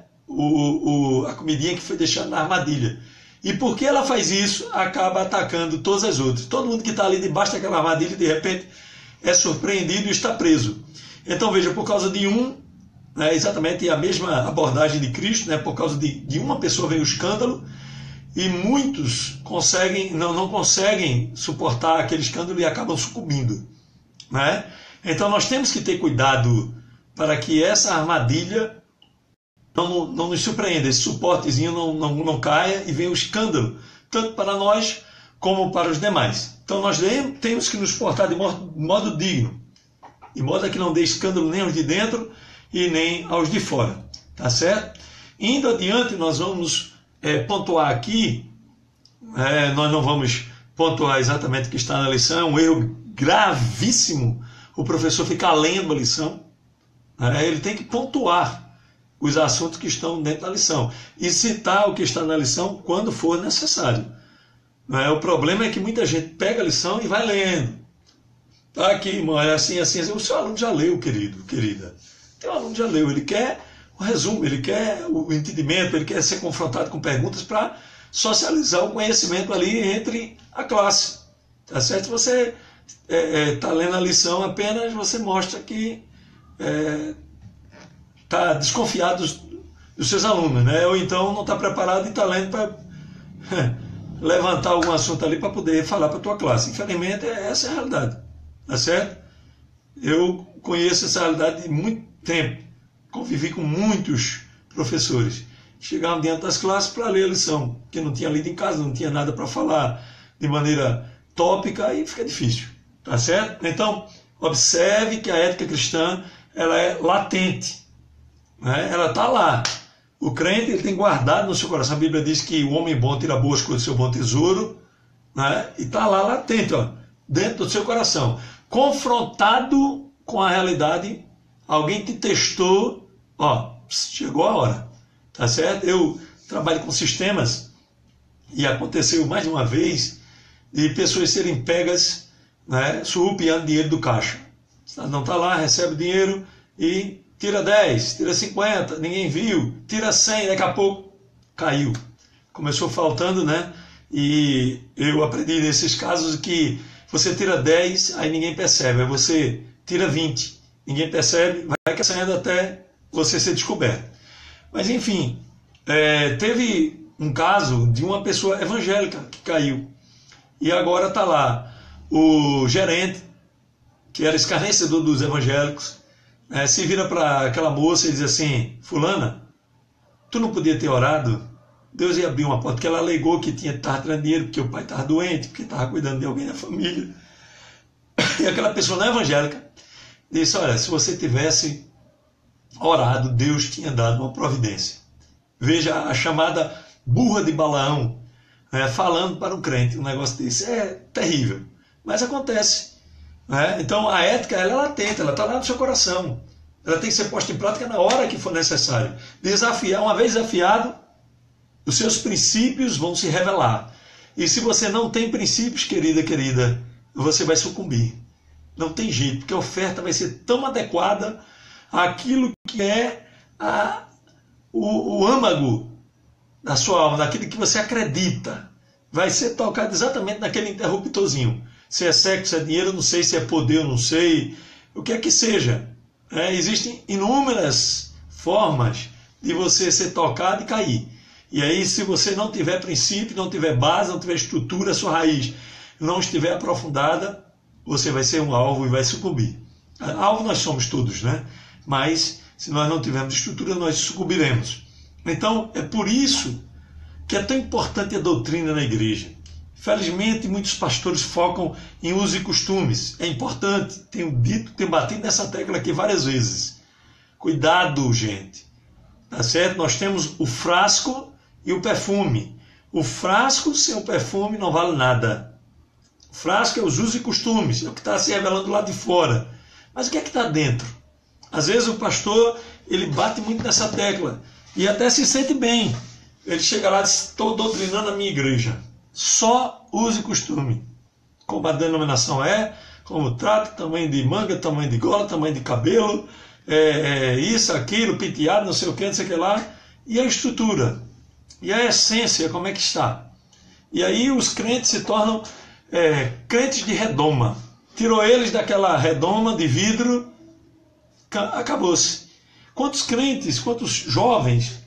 a comidinha que foi deixada na armadilha. E porque ela faz isso, acaba atacando todas as outras. Todo mundo que está ali debaixo daquela armadilha, de repente, é surpreendido e está preso. Então veja, por causa de exatamente a mesma abordagem de Cristo, né, por causa de uma pessoa vem o escândalo, e muitos não conseguem suportar aquele escândalo e acabam sucumbindo, né? Então nós temos que ter cuidado para que essa armadilha não nos surpreenda, esse suportezinho não caia e venha o escândalo, tanto para nós como para os demais. Então nós temos que nos portar de modo digno, de modo a que não dê escândalo nem aos de dentro e nem aos de fora, tá certo? Indo adiante, nós vamos pontuar aqui, nós não vamos pontuar exatamente o que está na lição, é um erro gravíssimo o professor ficar lendo a lição, ele tem que pontuar os assuntos que estão dentro da lição e citar o que está na lição quando for necessário. O problema é que muita gente pega a lição e vai lendo. Tá aqui, irmão, é assim, assim, assim. O seu aluno já leu, querido, querida. Teu aluno já leu, ele quer o resumo, ele quer o entendimento, ele quer ser confrontado com perguntas para socializar o conhecimento ali entre a classe. Tá certo? Se você está lendo a lição apenas, você mostra que está desconfiado dos seus alunos, né? Ou então não está preparado e está lendo para levantar algum assunto ali para poder falar para a tua classe. Infelizmente, essa é a realidade. Tá certo? Eu conheço essa realidade de muito tempo. convivi com muitos professores. Chegavam diante das classes para ler a lição, porque não tinha lido em casa, não tinha nada para falar de maneira tópica, aí fica difícil, tá certo? Então, observe que a ética cristã, ela é latente, né? Ela está lá. O crente, ele tem guardado no seu coração. A Bíblia diz que o homem bom tira boas coisas do seu bom tesouro, né? E está lá latente, ó, dentro do seu coração. Confrontado com a realidade, alguém te testou, ó, chegou a hora, tá certo? Eu trabalho com sistemas e aconteceu mais de uma vez de pessoas serem pegas, né, surrupiando dinheiro do caixa. Não está lá, recebe dinheiro e tira 10, tira 50, ninguém viu, tira 100, daqui a pouco caiu. Começou faltando, né? E eu aprendi nesses casos que você tira 10, aí ninguém percebe, aí você tira 20, ninguém percebe, vai crescendo até você ser descoberto. Mas enfim, teve um caso de uma pessoa evangélica que caiu. E agora está lá o gerente, que era escarnecedor dos evangélicos, se vira para aquela moça e diz assim: fulana, tu não podia ter orado? Deus ia abrir uma porta, porque ela alegou que estava tirando dinheiro porque o pai estava doente, porque estava cuidando de alguém da família. E aquela pessoa não evangélica disse: olha, se você tivesse orado, Deus tinha dado uma providência. Veja a chamada burra de Balaão, falando para um crente um negócio desse. É terrível, mas acontece. Então a ética, ela é latente, ela está lá no seu coração. Ela tem que ser posta em prática na hora que for necessário. Desafiar, uma vez desafiado, os seus princípios vão se revelar. E se você não tem princípios, querida, você vai sucumbir. Não tem jeito, porque a oferta vai ser tão adequada àquilo que é o âmago da sua alma, daquilo que você acredita. Vai ser tocado exatamente naquele interruptorzinho. Se é sexo, se é dinheiro, eu não sei, se é poder, eu não sei. O que é que seja. Existem inúmeras formas de você ser tocado e cair. E aí, se você não tiver princípio, não tiver base, não tiver estrutura, a sua raiz não estiver aprofundada, você vai ser um alvo e vai sucumbir. Alvo nós somos todos, né? Mas, se nós não tivermos estrutura, nós sucumbiremos. Então, é por isso que é tão importante a doutrina na igreja. Felizmente, muitos pastores focam em usos e costumes. É importante, tenho batido nessa tecla aqui várias vezes. Cuidado, gente. Tá certo? Nós temos o frasco e o perfume. O frasco sem o perfume não vale nada. O frasco é os usos e costumes, é o que está se revelando lá de fora. Mas o que é que está dentro? Às vezes o pastor, ele bate muito nessa tecla e até se sente bem. Ele chega lá e diz: estou doutrinando a minha igreja. Só uso e costume. Como a denominação é, como trata, tamanho de manga, tamanho de gola, tamanho de cabelo, isso, aquilo, penteado, não sei o que, não sei o que lá. E a estrutura. E a essência, como é que está? E aí os crentes se tornam crentes de redoma. Tirou eles daquela redoma de vidro, acabou-se. Quantos crentes, quantos jovens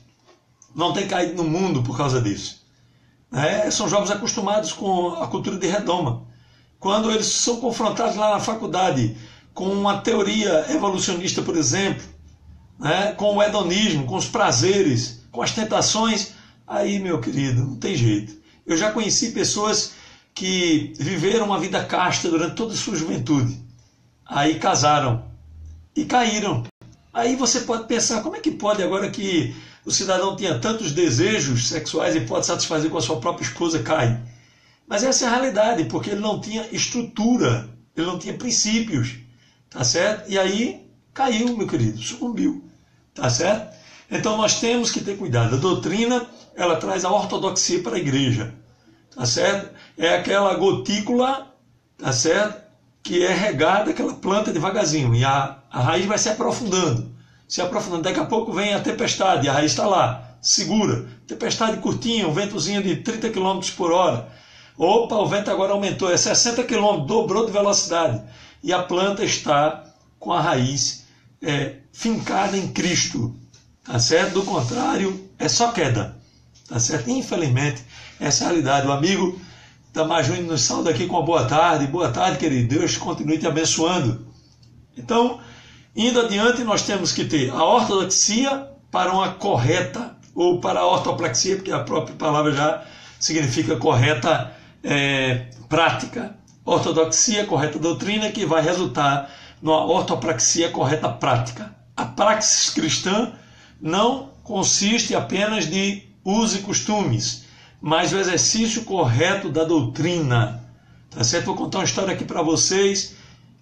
não têm caído no mundo por causa disso? São jovens acostumados com a cultura de redoma. Quando eles são confrontados lá na faculdade com uma teoria evolucionista, por exemplo, com o hedonismo, com os prazeres, com as tentações, aí, meu querido, não tem jeito. Eu já conheci pessoas que viveram uma vida casta durante toda a sua juventude. Aí casaram e caíram. Aí você pode pensar, como é que pode agora que o cidadão tinha tantos desejos sexuais e pode satisfazer com a sua própria esposa, cai? Mas essa é a realidade, porque ele não tinha estrutura, ele não tinha princípios, tá certo? E aí caiu, meu querido, sucumbiu, tá certo? Então nós temos que ter cuidado. A doutrina, ela traz a ortodoxia para a igreja, tá certo? É aquela gotícula, tá certo? Que é regada, aquela planta devagarzinho, e a raiz vai se aprofundando. Daqui a pouco vem a tempestade, a raiz está lá, segura. Tempestade curtinha, um ventozinho de 30 km por hora. Opa, o vento agora aumentou, é 60 km, dobrou de velocidade. E a planta está com a raiz fincada em Cristo, tá certo? Do contrário, é só queda, tá certo? Infelizmente, essa é a realidade. O amigo Tamar Júnior nos sauda aqui com uma boa tarde, querido. Deus continue te abençoando. Então, Indo adiante, nós temos que ter a ortodoxia para uma correta, ou para a ortopraxia, porque a própria palavra já significa correta prática. Ortodoxia, correta doutrina, que vai resultar numa ortopraxia, correta prática. A praxis cristã não consiste apenas de usos e costumes, mas o exercício correto da doutrina. Tá certo? Vou contar uma história aqui para vocês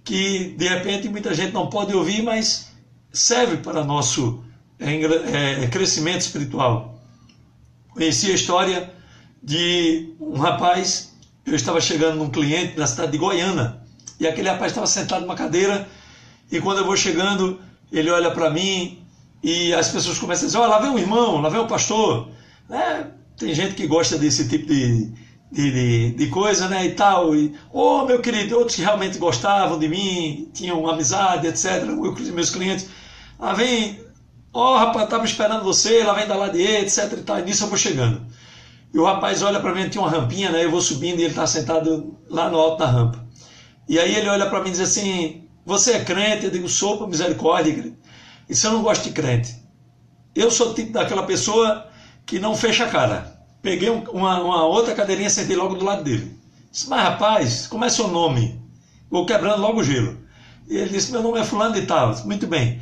que de repente muita gente não pode ouvir, mas serve para nosso crescimento espiritual. Conheci a história de um rapaz. Eu estava chegando num cliente na cidade de Goiânia e aquele rapaz estava sentado numa cadeira e quando eu vou chegando, ele olha para mim e as pessoas começam a dizer: lá vem um irmão, lá vem um pastor. Tem gente que gosta desse tipo de coisa, né, e tal. E, meu querido, outros que realmente gostavam de mim, tinham amizade, etc. Meus clientes, lá vem, rapaz, estava esperando você, lá vem da Ladier, etc. E tal. E nisso eu vou chegando. E o rapaz olha para mim, tinha uma rampinha, né, eu vou subindo e ele está sentado lá no alto da rampa. E aí ele olha para mim e diz assim: você é crente? Eu digo: sou, por misericórdia, querido. E se eu não gosto de crente? Eu sou o tipo daquela pessoa que não fecha a cara. Peguei uma outra cadeirinha e sentei logo do lado dele. Disse: mas rapaz, como é seu nome? Vou quebrando logo o gelo. E ele disse: meu nome é fulano de tal. Muito bem.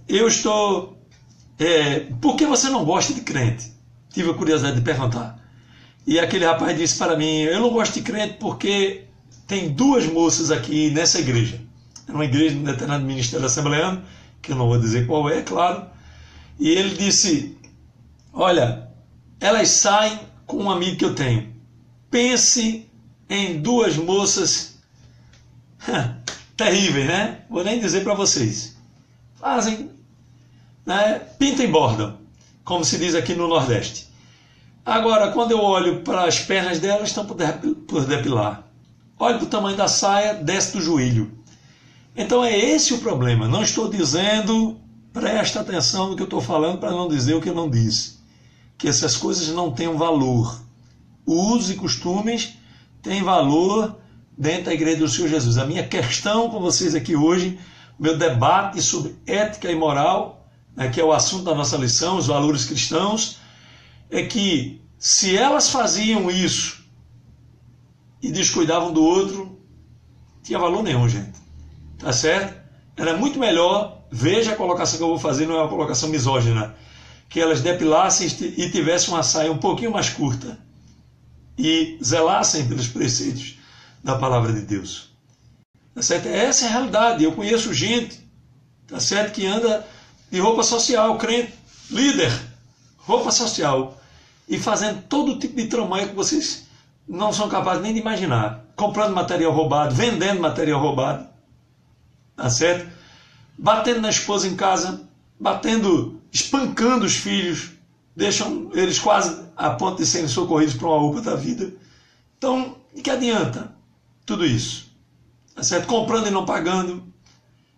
Eu estou... por que você não gosta de crente? Tive a curiosidade de perguntar. E aquele rapaz disse para mim: eu não gosto de crente porque tem duas moças aqui nessa igreja. É uma igreja de um determinado ministério assembleano, que eu não vou dizer qual é, claro. E ele disse: olha, elas saem com um amigo que eu tenho. Pense em duas moças terríveis, né? Vou nem dizer para vocês. Fazem, né? Pintam e bordam, como se diz aqui no Nordeste. Agora, quando eu olho para as pernas delas, estão por depilar. Olho para o tamanho da saia, desce do joelho. Então é esse o problema. Não estou dizendo, presta atenção no que eu estou falando para não dizer o que eu não disse. Que essas coisas não têm um valor. Usos e costumes têm valor dentro da igreja do Senhor Jesus. A minha questão com vocês aqui hoje, meu debate sobre ética e moral, né, que é o assunto da nossa lição, os valores cristãos, é que se elas faziam isso e descuidavam do outro, não tinha valor nenhum, gente. Tá certo? Era muito melhor, veja a colocação que eu vou fazer, não é uma colocação misógina, que elas depilassem e tivessem uma saia um pouquinho mais curta e zelassem pelos preceitos da palavra de Deus. Tá certo? Essa é a realidade. Eu conheço gente, tá certo, que anda de roupa social, crente, líder, roupa social, e fazendo todo tipo de tramanho que vocês não são capazes nem de imaginar. Comprando material roubado, vendendo material roubado, tá certo? Batendo na esposa em casa, espancando os filhos, deixam eles quase a ponto de serem socorridos para uma UPA da vida. Então, de que adianta tudo isso? Tá certo? Comprando e não pagando.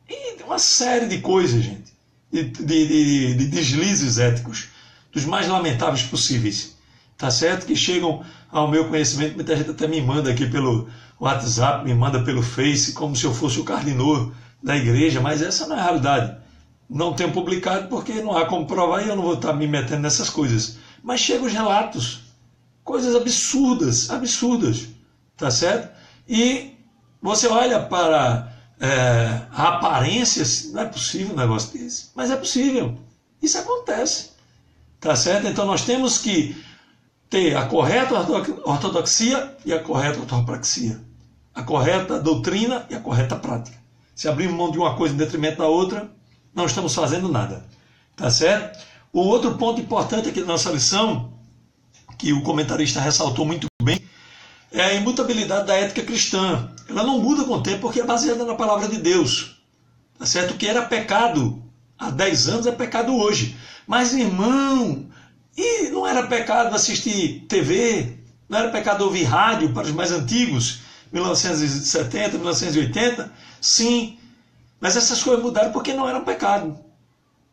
E uma série de coisas, gente, de deslizes éticos, dos mais lamentáveis possíveis, tá certo? Que chegam ao meu conhecimento. Muita gente até me manda aqui pelo WhatsApp, me manda pelo Face, como se eu fosse o cardinor da igreja, mas essa não é a realidade. Não tenho publicado porque não há como provar e eu não vou estar me metendo nessas coisas. Mas chegam os relatos, coisas absurdas, tá certo? E você olha para a aparência, não é possível um negócio desse, mas é possível. Isso acontece, tá certo? Então nós temos que ter a correta ortodoxia e a correta ortopraxia, a correta doutrina e a correta prática. Se abrirmos mão de uma coisa em detrimento da outra, não estamos fazendo nada, tá certo? O outro ponto importante aqui da nossa lição, que o comentarista ressaltou muito bem, é a imutabilidade da ética cristã. Ela não muda com o tempo porque é baseada na palavra de Deus, tá certo? O que era pecado há 10 anos é pecado hoje. Mas, irmão, e não era pecado assistir TV? Não era pecado ouvir rádio para os mais antigos, 1970, 1980? Sim, mas essas coisas mudaram porque não eram pecado.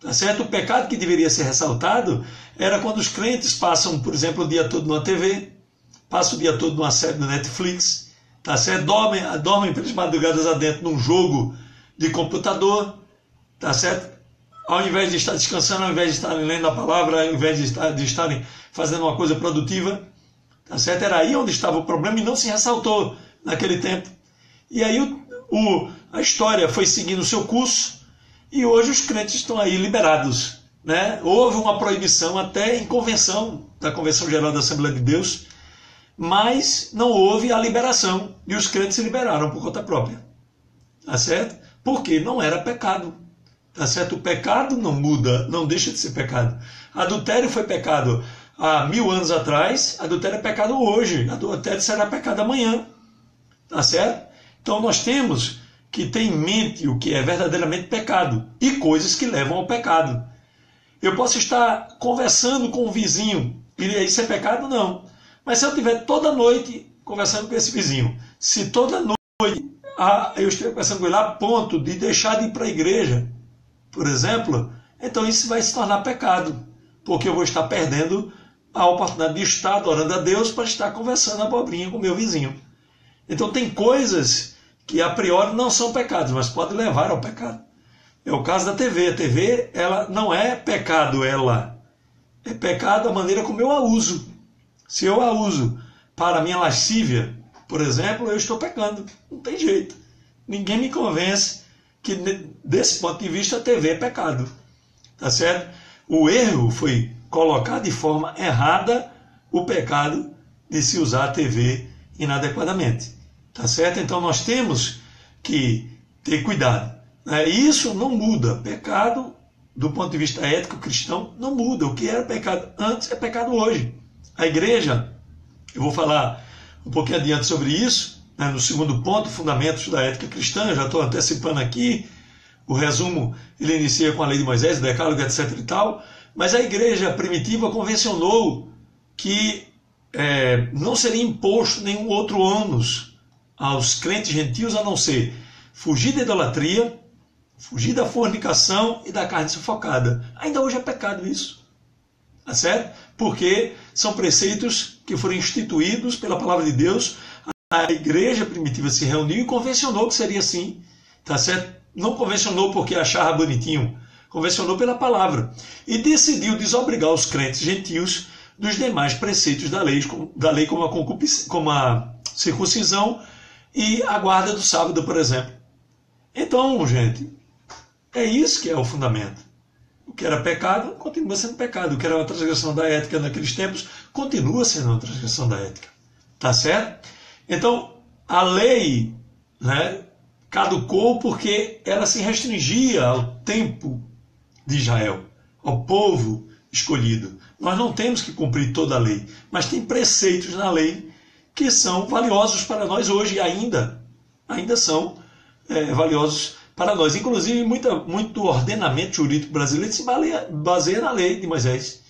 Tá certo? O pecado que deveria ser ressaltado era quando os crentes passam, por exemplo, o dia todo numa TV, passam o dia todo numa série do Netflix, tá certo? Dormem pelas madrugadas adentro num jogo de computador, tá certo? Ao invés de estar descansando, ao invés de estarem lendo a palavra, ao invés de estarem fazendo uma coisa produtiva, tá certo? Era aí onde estava o problema e não se ressaltou naquele tempo. E aí a história foi seguindo o seu curso e hoje os crentes estão aí liberados, né? Houve uma proibição até em convenção, da Convenção Geral da Assembleia de Deus, mas não houve a liberação e os crentes se liberaram por conta própria, tá certo? Porque não era pecado. Tá certo? O pecado não muda, não deixa de ser pecado. Adultério foi pecado há 1000 anos atrás, adultério é pecado hoje, adultério será pecado amanhã. Tá certo? Então nós temos que ter em mente o que é verdadeiramente pecado e coisas que levam ao pecado. Eu posso estar conversando com um vizinho e isso é pecado? Não. Mas se eu estiver toda noite conversando com esse vizinho, se toda noite eu estiver conversando com ele a ponto de deixar de ir para a igreja, por exemplo, então isso vai se tornar pecado, porque eu vou estar perdendo a oportunidade de estar adorando a Deus para estar conversando abobrinha com o meu vizinho. Então tem coisas que a priori não são pecados, mas podem levar ao pecado. É o caso da TV. A TV, ela não é pecado, ela é pecado a maneira como eu a uso. Se eu a uso para a minha lascívia, por exemplo, eu estou pecando. Não tem jeito. Ninguém me convence que desse ponto de vista a TV é pecado, tá certo? O erro foi colocar de forma errada o pecado de se usar a TV inadequadamente, tá certo? Então nós temos que ter cuidado, né? Isso não muda, pecado do ponto de vista ético cristão não muda, o que era pecado antes é pecado hoje. A igreja, eu vou falar um pouquinho adiante sobre isso, no segundo ponto, fundamentos da ética cristã, eu já estou antecipando aqui, o resumo ele inicia com a lei de Moisés, o decálogo, etc. e tal, mas a igreja primitiva convencionou que não seria imposto nenhum outro ônus aos crentes gentios a não ser fugir da idolatria, fugir da fornicação e da carne sufocada. Ainda hoje é pecado isso, tá certo? Porque são preceitos que foram instituídos pela palavra de Deus. A igreja primitiva se reuniu e convencionou que seria assim, tá certo? Não convencionou porque achava bonitinho, convencionou pela palavra e decidiu desobrigar os crentes gentios dos demais preceitos da lei como a circuncisão e a guarda do sábado, por exemplo. Então, gente, é isso que é o fundamento. O que era pecado continua sendo pecado, o que era uma transgressão da ética naqueles tempos continua sendo uma transgressão da ética, tá certo? Então, a lei, né, caducou porque ela se restringia ao tempo de Israel, ao povo escolhido. Nós não temos que cumprir toda a lei, mas tem preceitos na lei que são valiosos para nós hoje e ainda são valiosos para nós. Inclusive, muito ordenamento jurídico brasileiro se baseia na lei de Moisés.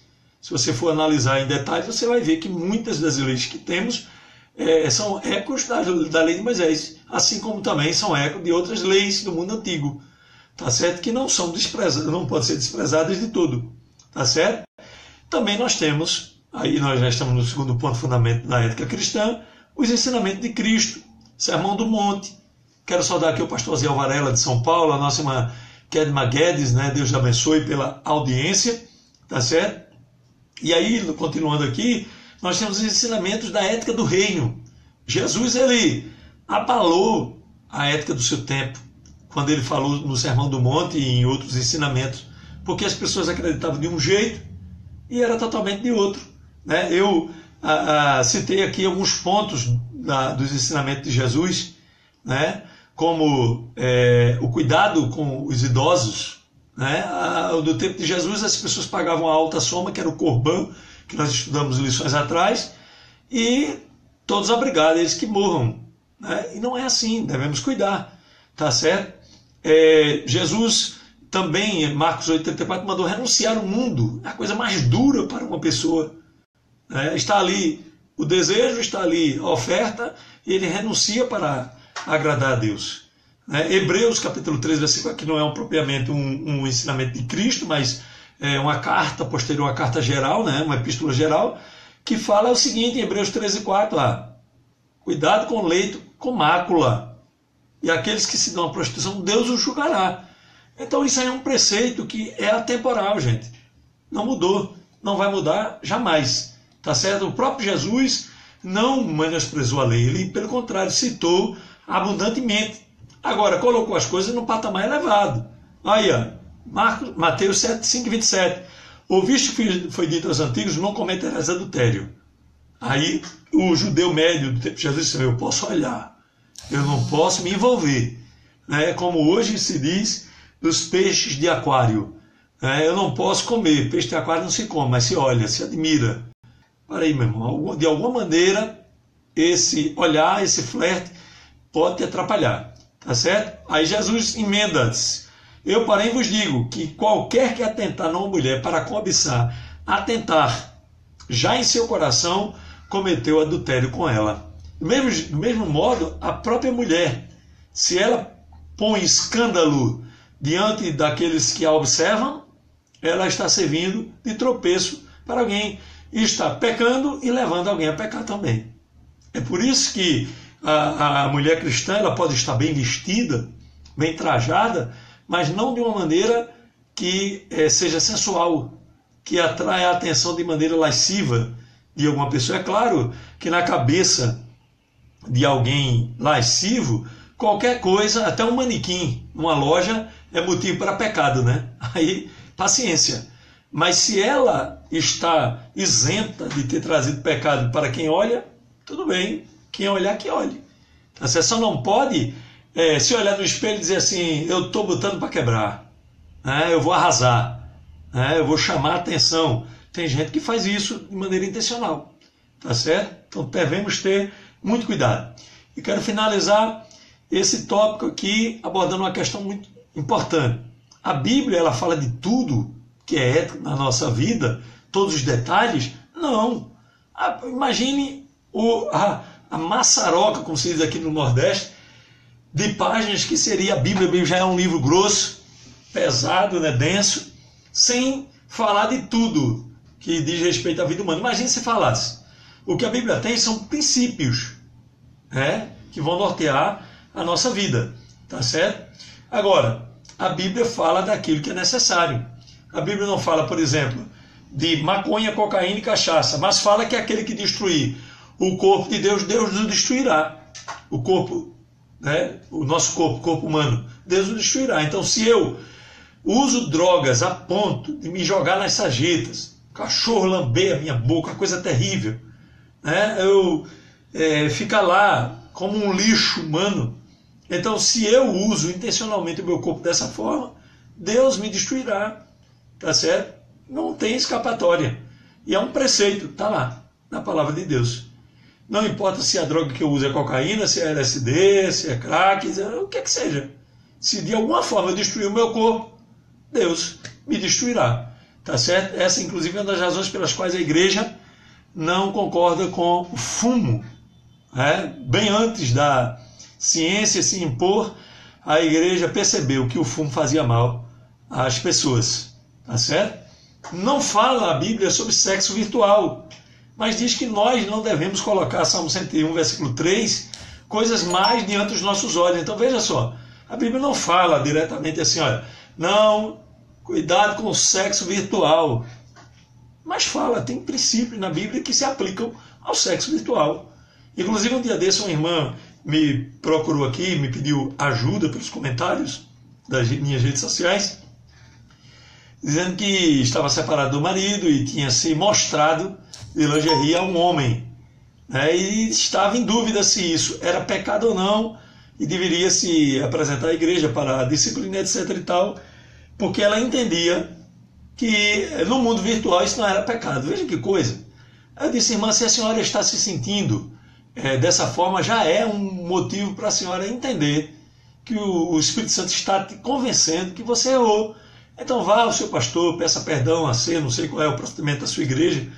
Se você for analisar em detalhes, você vai ver que muitas das leis que temos são ecos da lei de Moisés, assim como também são ecos de outras leis do mundo antigo, tá certo? Que não são desprezadas, não podem ser desprezadas de todo, tá certo? Também nós temos, aí nós já estamos no segundo ponto fundamento da ética cristã, os ensinamentos de Cristo, Sermão do Monte. Quero saudar aqui o pastor Zé Varela de São Paulo, a nossa irmã Kedma Guedes, né? Deus abençoe pela audiência, tá certo? E aí, continuando aqui, nós temos os ensinamentos da ética do reino. Jesus, ele abalou a ética do seu tempo, quando ele falou no Sermão do Monte e em outros ensinamentos, porque as pessoas acreditavam de um jeito e era totalmente de outro, né? Eu citei aqui alguns pontos dos ensinamentos de Jesus, né? Como o cuidado com os idosos, né? No tempo de Jesus as pessoas pagavam a alta soma, que era o Corban, que nós estudamos lições atrás, e todos obrigados, eles que morram, né? E não é assim, devemos cuidar, tá certo? Jesus também, em Marcos 8,34, mandou renunciar o mundo, a coisa mais dura para uma pessoa, né? Está ali o desejo, está ali a oferta, e ele renuncia para agradar a Deus, né? Hebreus capítulo 3, versículo, aqui não é propriamente um ensinamento de Cristo, mas é uma carta posterior à carta geral, né? Uma epístola geral, que fala o seguinte, em Hebreus 13,4, cuidado com o leito com mácula. e aqueles que se dão à prostituição, Deus os julgará. Então isso aí é um preceito que é atemporal, gente. Não mudou, não vai mudar jamais. Tá certo? O próprio Jesus não menosprezou a lei, ele, pelo contrário, citou abundantemente. Agora, colocou as coisas no patamar elevado. Aí, ó, Mateus 7, 5 e 27. Ouviste que foi dito aos antigos, não cometerás adultério. Aí, o judeu médio do tempo de Jesus disse, eu posso olhar, eu não posso me envolver. Como hoje se diz dos peixes de aquário. Eu não posso comer, peixe de aquário não se come, mas se olha, se admira. Para aí, meu irmão, de alguma maneira, esse olhar, esse flerte, pode te atrapalhar. Tá certo? Aí Jesus emenda-se. Eu, porém, vos digo que qualquer que atentar numa mulher para cobiçar, atentar já em seu coração, cometeu adultério com ela. Do mesmo modo, a própria mulher, se ela põe escândalo diante daqueles que a observam, ela está servindo de tropeço para alguém e está pecando e levando alguém a pecar também. É por isso que a mulher cristã ela pode estar bem vestida, bem trajada, mas não de uma maneira que seja sensual, que atraia a atenção de maneira lasciva de alguma pessoa. É claro que na cabeça de alguém lascivo, qualquer coisa, até um manequim numa loja, é motivo para pecado, né? Aí, paciência. Mas se ela está isenta de ter trazido pecado para quem olha, tudo bem. Quem olhar, que olhe. Você só não pode se olhar no espelho e dizer assim, eu estou botando para quebrar, eu vou arrasar, eu vou chamar a atenção. Tem gente que faz isso de maneira intencional. Tá certo? Então devemos ter muito cuidado. E quero finalizar esse tópico aqui abordando uma questão muito importante. A Bíblia ela fala de tudo que é ético na nossa vida, todos os detalhes? Não. Imagine a maçaroca, como se diz aqui no Nordeste, de páginas que seria a Bíblia. A Bíblia já é um livro grosso, pesado, né, denso, sem falar de tudo que diz respeito à vida humana. Imagine se falasse. O que a Bíblia tem são princípios, que vão nortear a nossa vida, tá certo? Agora, a Bíblia fala daquilo que é necessário. A Bíblia não fala, por exemplo, de maconha, cocaína e cachaça, mas fala que aquele que destruir o corpo de Deus, Deus o destruirá. O corpo, o nosso corpo, o corpo humano, Deus o destruirá. Então, se eu uso drogas a ponto de me jogar nas sarjetas, cachorro lamber a minha boca, coisa terrível, eu ficar lá como um lixo humano, então, se eu uso intencionalmente o meu corpo dessa forma, Deus me destruirá. Tá certo? Não tem escapatória. E é um preceito, está lá, na palavra de Deus. Não importa se a droga que eu uso é cocaína, se é LSD, se é crack, o que seja. Se de alguma forma eu destruir o meu corpo, Deus me destruirá. Tá certo? Essa, inclusive, é uma das razões pelas quais a igreja não concorda com o fumo. Bem antes da ciência se impor, a igreja percebeu que o fumo fazia mal às pessoas. Tá certo? Não fala a Bíblia sobre sexo virtual, mas diz que nós não devemos colocar, Salmo 101, versículo 3, coisas mais diante dos nossos olhos. Então veja só, a Bíblia não fala diretamente assim, olha, não, cuidado com o sexo virtual. Mas fala, tem princípios na Bíblia que se aplicam ao sexo virtual. Inclusive um dia desse uma irmã me procurou aqui, me pediu ajuda pelos comentários das minhas redes sociais, dizendo que estava separado do marido e tinha se mostrado de lingerie a um homem, e estava em dúvida se isso era pecado ou não e deveria se apresentar à igreja para a disciplina, etc. e tal, porque ela entendia que no mundo virtual isso não era pecado. Veja que coisa. Eu disse, irmã, se a senhora está se sentindo dessa forma, já é um motivo para a senhora entender que o Espírito Santo está te convencendo que você errou. Então vá ao seu pastor, peça perdão a você, não sei qual é o procedimento da sua igreja,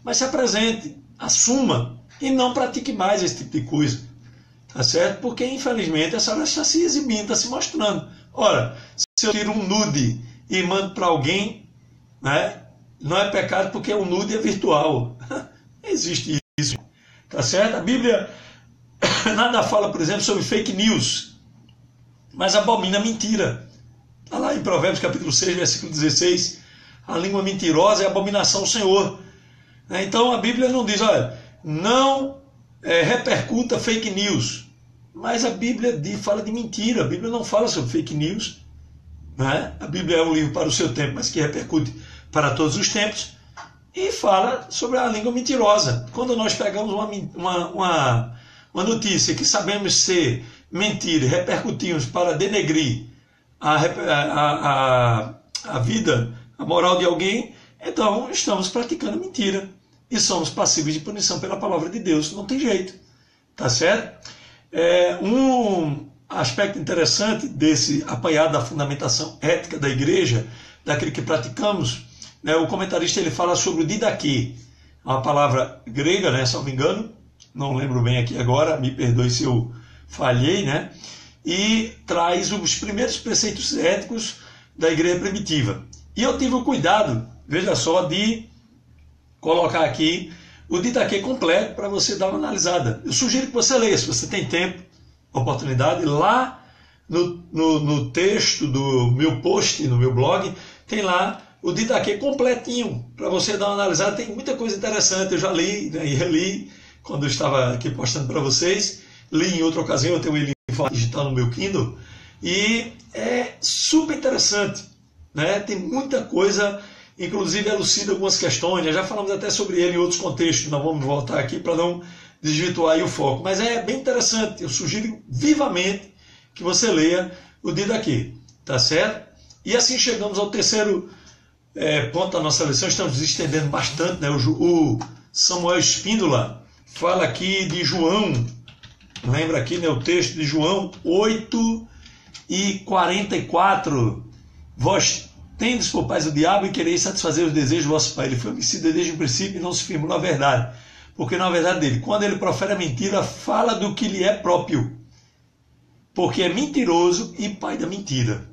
mas se apresente, assuma e não pratique mais esse tipo de coisa. Tá certo? Porque, infelizmente, a senhora está se exibindo, está se mostrando. Ora, se eu tiro um nude e mando para alguém, não é pecado porque o nude é virtual. Existe isso. Tá certo? A Bíblia nada fala, por exemplo, sobre fake news. mas abomina a mentira. Está lá em Provérbios capítulo 6, versículo 16, a língua mentirosa é abominação ao Senhor. Então a Bíblia não diz, olha, não repercuta fake news, mas a Bíblia fala de mentira, a Bíblia não fala sobre fake news, né? A Bíblia é um livro para o seu tempo, mas que repercute para todos os tempos, e fala sobre a língua mentirosa. Quando nós pegamos uma notícia que sabemos ser mentira e repercutimos para denegrir a vida, a moral de alguém, então estamos praticando mentira e somos passíveis de punição pela palavra de Deus. Não tem jeito, tá certo? Um aspecto interessante desse apanhado da fundamentação ética da igreja, daquilo que praticamos, né, o comentarista ele fala sobre o didaquê, uma palavra grega, né, se não me engano, não lembro bem aqui agora, me perdoe se eu falhei, né, e traz os primeiros preceitos éticos da igreja primitiva. E eu tive o cuidado, veja só, de colocar aqui o didaquê completo para você dar uma analisada. Eu sugiro que você leia, se você tem tempo, oportunidade, lá no texto do meu post, no meu blog, tem lá o didaquê completinho, para você dar uma analisada. Tem muita coisa interessante, eu já li, né, e reli, quando eu estava aqui postando para vocês, li em outra ocasião, eu tenho ele em forma digital no meu Kindle, e é super interessante, né? Tem muita coisa, inclusive elucida algumas questões, já falamos até sobre ele em outros contextos, nós vamos voltar aqui para não desvirtuar aí o foco, mas é bem interessante, eu sugiro vivamente que você leia o didaquê, tá certo? E assim chegamos ao terceiro ponto da nossa lição, estamos nos estendendo bastante, né? O Samuel Espíndola fala aqui de João, lembra aqui, né, o texto de João 8:44, vós tendes por pais o diabo e quereis satisfazer os desejos do vosso pai. Ele foi homicida desde o princípio e não se firmou na verdade, porque na verdade dele, quando ele profere a mentira, fala do que lhe é próprio, porque é mentiroso e pai da mentira,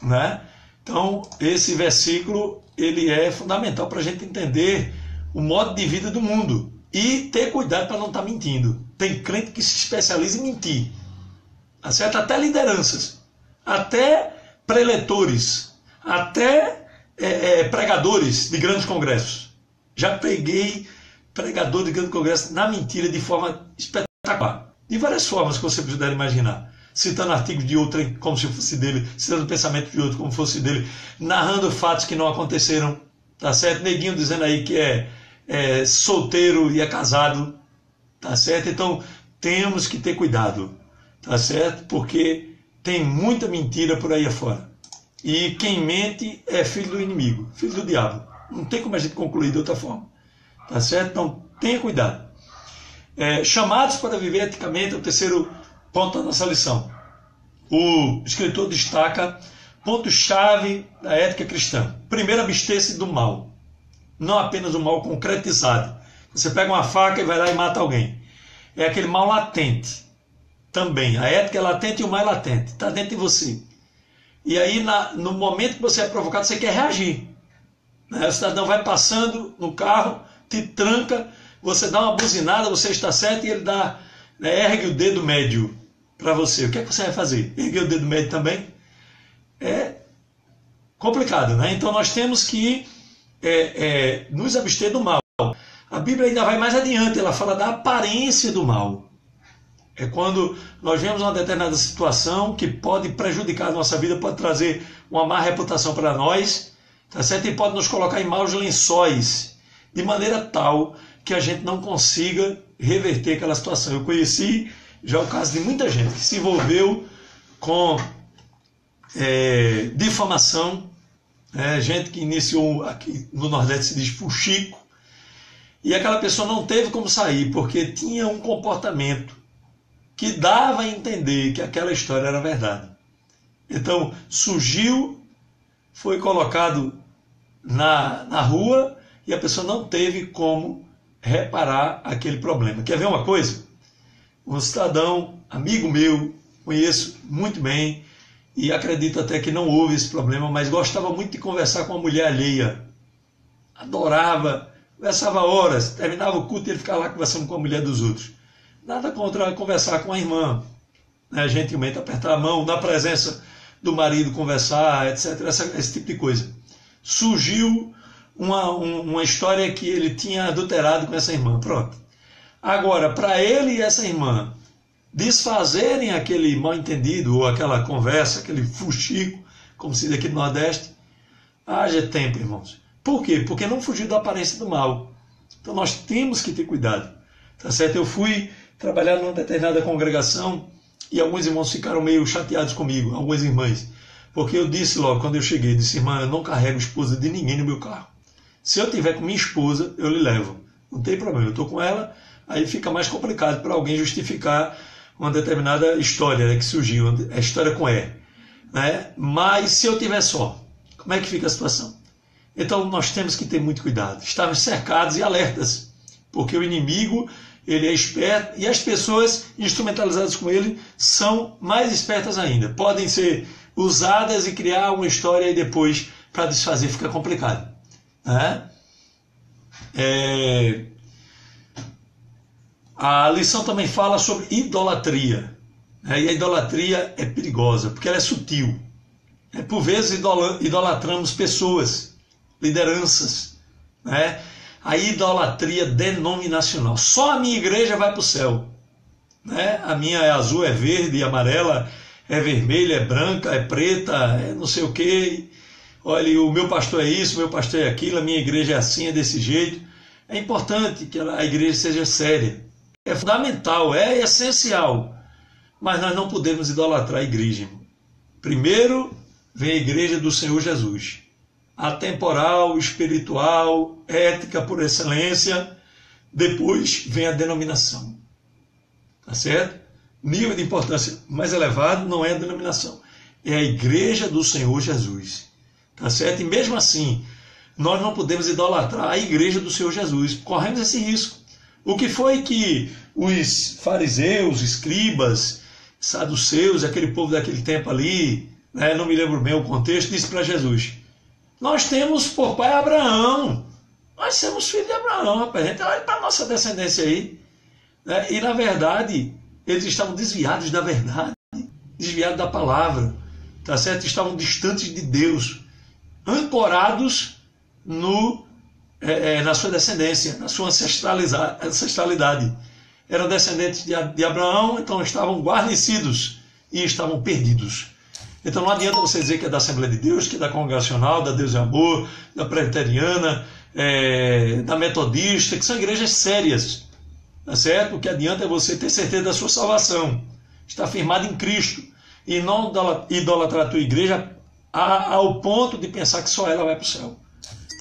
né? Então esse versículo ele é fundamental para a gente entender o modo de vida do mundo e ter cuidado para não estar mentindo. Tem crente que se especializa em mentir, tá certo? Até lideranças, até preletores, até pregadores de grandes congressos. Já peguei pregador de grande congresso na mentira de forma espetacular, de várias formas que você puder imaginar, citando artigos de outro como se fosse dele, citando pensamento de outro como fosse dele, narrando fatos que não aconteceram, tá certo? Neguinho dizendo aí que é solteiro e é casado, tá certo? Então temos que ter cuidado, tá certo? Porque tem muita mentira por aí afora. E quem mente é filho do inimigo, filho do diabo. Não tem como a gente concluir de outra forma, tá certo? Então tenha cuidado. Chamados para viver eticamente é o terceiro ponto da nossa lição. O escritor destaca pontos-chave da ética cristã. Primeiro, abster-se do mal. Não apenas o mal concretizado. Você pega uma faca e vai lá e mata alguém. É aquele mal latente. Também. A ética é latente e o mal é latente. Está dentro de você. E aí, no momento que você é provocado, você quer reagir. O cidadão vai passando no carro, te tranca, você dá uma buzinada, você está certo, e ele ergue o dedo médio para você. O que é que você vai fazer? Erguer o dedo médio também? É complicado, né? Então nós temos que nos abster do mal. A Bíblia ainda vai mais adiante, ela fala da aparência do mal. É quando nós vemos uma determinada situação que pode prejudicar a nossa vida, pode trazer uma má reputação para nós, tá certo? E pode nos colocar em maus lençóis, de maneira tal que a gente não consiga reverter aquela situação. Eu conheci já o caso de muita gente que se envolveu com difamação, gente que iniciou, aqui no Nordeste se diz fuxico, e aquela pessoa não teve como sair, porque tinha um comportamento que dava a entender que aquela história era verdade. Então surgiu, foi colocado na rua, e a pessoa não teve como reparar aquele problema. Quer ver uma coisa? Um cidadão, amigo meu, conheço muito bem, e acredito até que não houve esse problema, mas gostava muito de conversar com a mulher alheia. Adorava, conversava horas, terminava o culto e ele ficava lá conversando com a mulher dos outros. Nada contra conversar com a irmã, né, gentilmente apertar a mão, na presença do marido conversar, etc. Esse tipo de coisa. Surgiu uma história que ele tinha adulterado com essa irmã. Pronto. Agora, para ele e essa irmã desfazerem aquele mal-entendido, ou aquela conversa, aquele fuxico, como se diz aqui no Nordeste, haja tempo, irmãos. Por quê? Porque não fugiu da aparência do mal. Então nós temos que ter cuidado. Tá certo? Eu fui trabalhar numa determinada congregação e alguns irmãos ficaram meio chateados comigo, algumas irmãs. Porque eu disse logo, quando eu cheguei, disse, irmã, eu não carrego esposa de ninguém no meu carro. Se eu tiver com minha esposa, eu lhe levo. Não tem problema, eu estou com ela, aí fica mais complicado para alguém justificar uma determinada história, né, que surgiu, a história com E. Né? Mas se eu tiver só, como é que fica a situação? Então nós temos que ter muito cuidado, estarmos cercados e alertas, porque o inimigo, ele é esperto e as pessoas instrumentalizadas com ele são mais espertas ainda. Podem ser usadas e criar uma história e depois, para desfazer, fica complicado. Né? A lição também fala sobre idolatria. Né? E a idolatria é perigosa, porque ela é sutil. Por vezes idolatramos pessoas, lideranças. Né? A idolatria denominacional. Só a minha igreja vai para o céu. Né? A minha é azul, é verde, é amarela, é vermelha, é branca, é preta, é não sei o quê. Olha, o meu pastor é isso, o meu pastor é aquilo, a minha igreja é assim, é desse jeito. É importante que a igreja seja séria. É fundamental, é essencial. Mas nós não podemos idolatrar a igreja. Primeiro vem a igreja do Senhor Jesus. Atemporal, espiritual, ética por excelência. Depois vem a denominação. Tá certo? Nível de importância mais elevado não é a denominação. É a igreja do Senhor Jesus. Tá certo? E mesmo assim, nós não podemos idolatrar a igreja do Senhor Jesus. Corremos esse risco. O que foi que os fariseus, escribas, saduceus, aquele povo daquele tempo ali, né, não me lembro bem o contexto, disse para Jesus: nós temos por pai Abraão. Nós somos filhos de Abraão, rapaz. Então olha para a nossa descendência aí. Né? E na verdade, eles estavam desviados da verdade, desviados da palavra. Tá certo? Estavam distantes de Deus, ancorados na sua descendência, na sua ancestralidade. Eram descendentes de Abraão, então estavam guarnecidos e estavam perdidos. Então não adianta você dizer que é da Assembleia de Deus, que é da Congregacional, da Deus e Amor, da Presbiteriana, da Metodista, que são igrejas sérias. Tá certo? O que adianta é você ter certeza da sua salvação, estar firmado em Cristo, e não idolatrar a tua igreja ao ponto de pensar que só ela vai para o céu.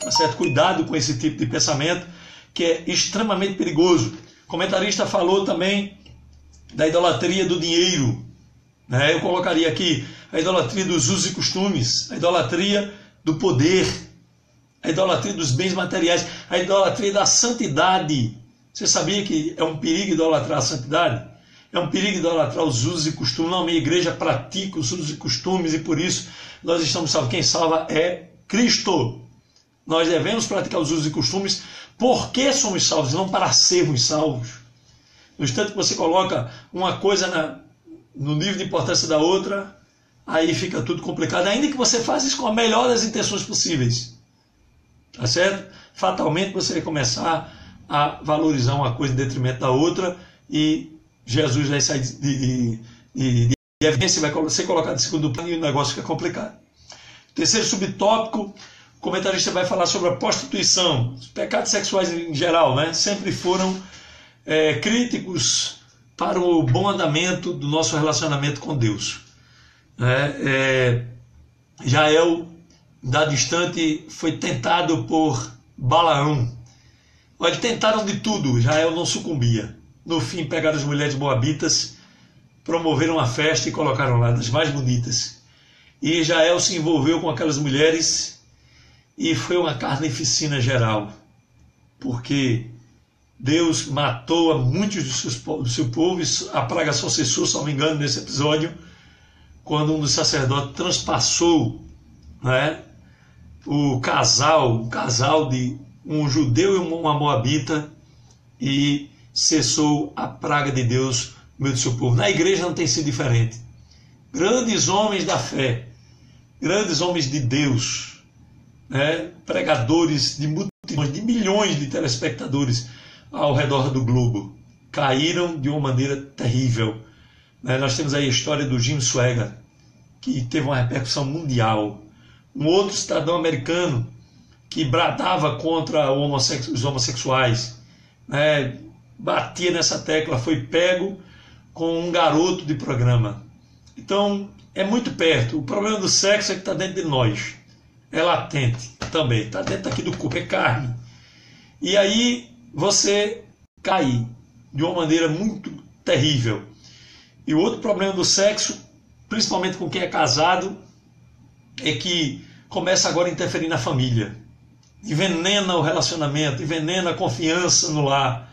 Tá certo? Cuidado com esse tipo de pensamento, que é extremamente perigoso. O comentarista falou também da idolatria do dinheiro. Né? Eu colocaria aqui a idolatria dos usos e costumes, a idolatria do poder, a idolatria dos bens materiais, a idolatria da santidade. Você sabia que é um perigo idolatrar a santidade? É um perigo idolatrar os usos e costumes. Não, minha igreja pratica os usos e costumes e por isso nós estamos salvos. Quem salva é Cristo. Nós devemos praticar os usos e costumes porque somos salvos, não para sermos salvos. No instante que você coloca uma coisa no nível de importância da outra, aí fica tudo complicado. Ainda que você faça isso com a melhor das intenções possíveis. Tá certo? Fatalmente você vai começar a valorizar uma coisa em detrimento da outra e Jesus vai sair de evidência, vai ser colocado em segundo plano e o negócio fica complicado. Terceiro subtópico, o comentarista vai falar sobre a prostituição. Os pecados sexuais em geral, né, sempre foram críticos para o bom andamento do nosso relacionamento com Deus. Jael, dado instante, foi tentado por Balaão. Eles tentaram de tudo, Jael não sucumbia. No fim, pegaram as mulheres moabitas, promoveram uma festa e colocaram lá das mais bonitas. E Jael se envolveu com aquelas mulheres e foi uma carnificina geral, porque Deus matou a muitos do seu povo, e a praga só cessou, se não me engano, nesse episódio, quando um dos sacerdotes transpassou, né, o casal de um judeu e uma moabita, e cessou a praga de Deus no meio do seu povo. Na igreja não tem sido diferente. Grandes homens da fé, grandes homens de Deus, né? Pregadores de multidões, de milhões de telespectadores ao redor do globo, caíram de uma maneira terrível. Né? Nós temos aí a história do Jim Swaggart, que teve uma repercussão mundial. Um outro cidadão americano que bradava contra os homossexuais, né? Batia nessa tecla, foi pego com um garoto de programa. Então, é muito perto. O problema do sexo é que está dentro de nós. É latente também, está dentro aqui do corpo, é carne. E aí você cai de uma maneira muito terrível. E o outro problema do sexo, principalmente com quem é casado, é que começa agora a interferir na família. Envenena o relacionamento, envenena a confiança no lar.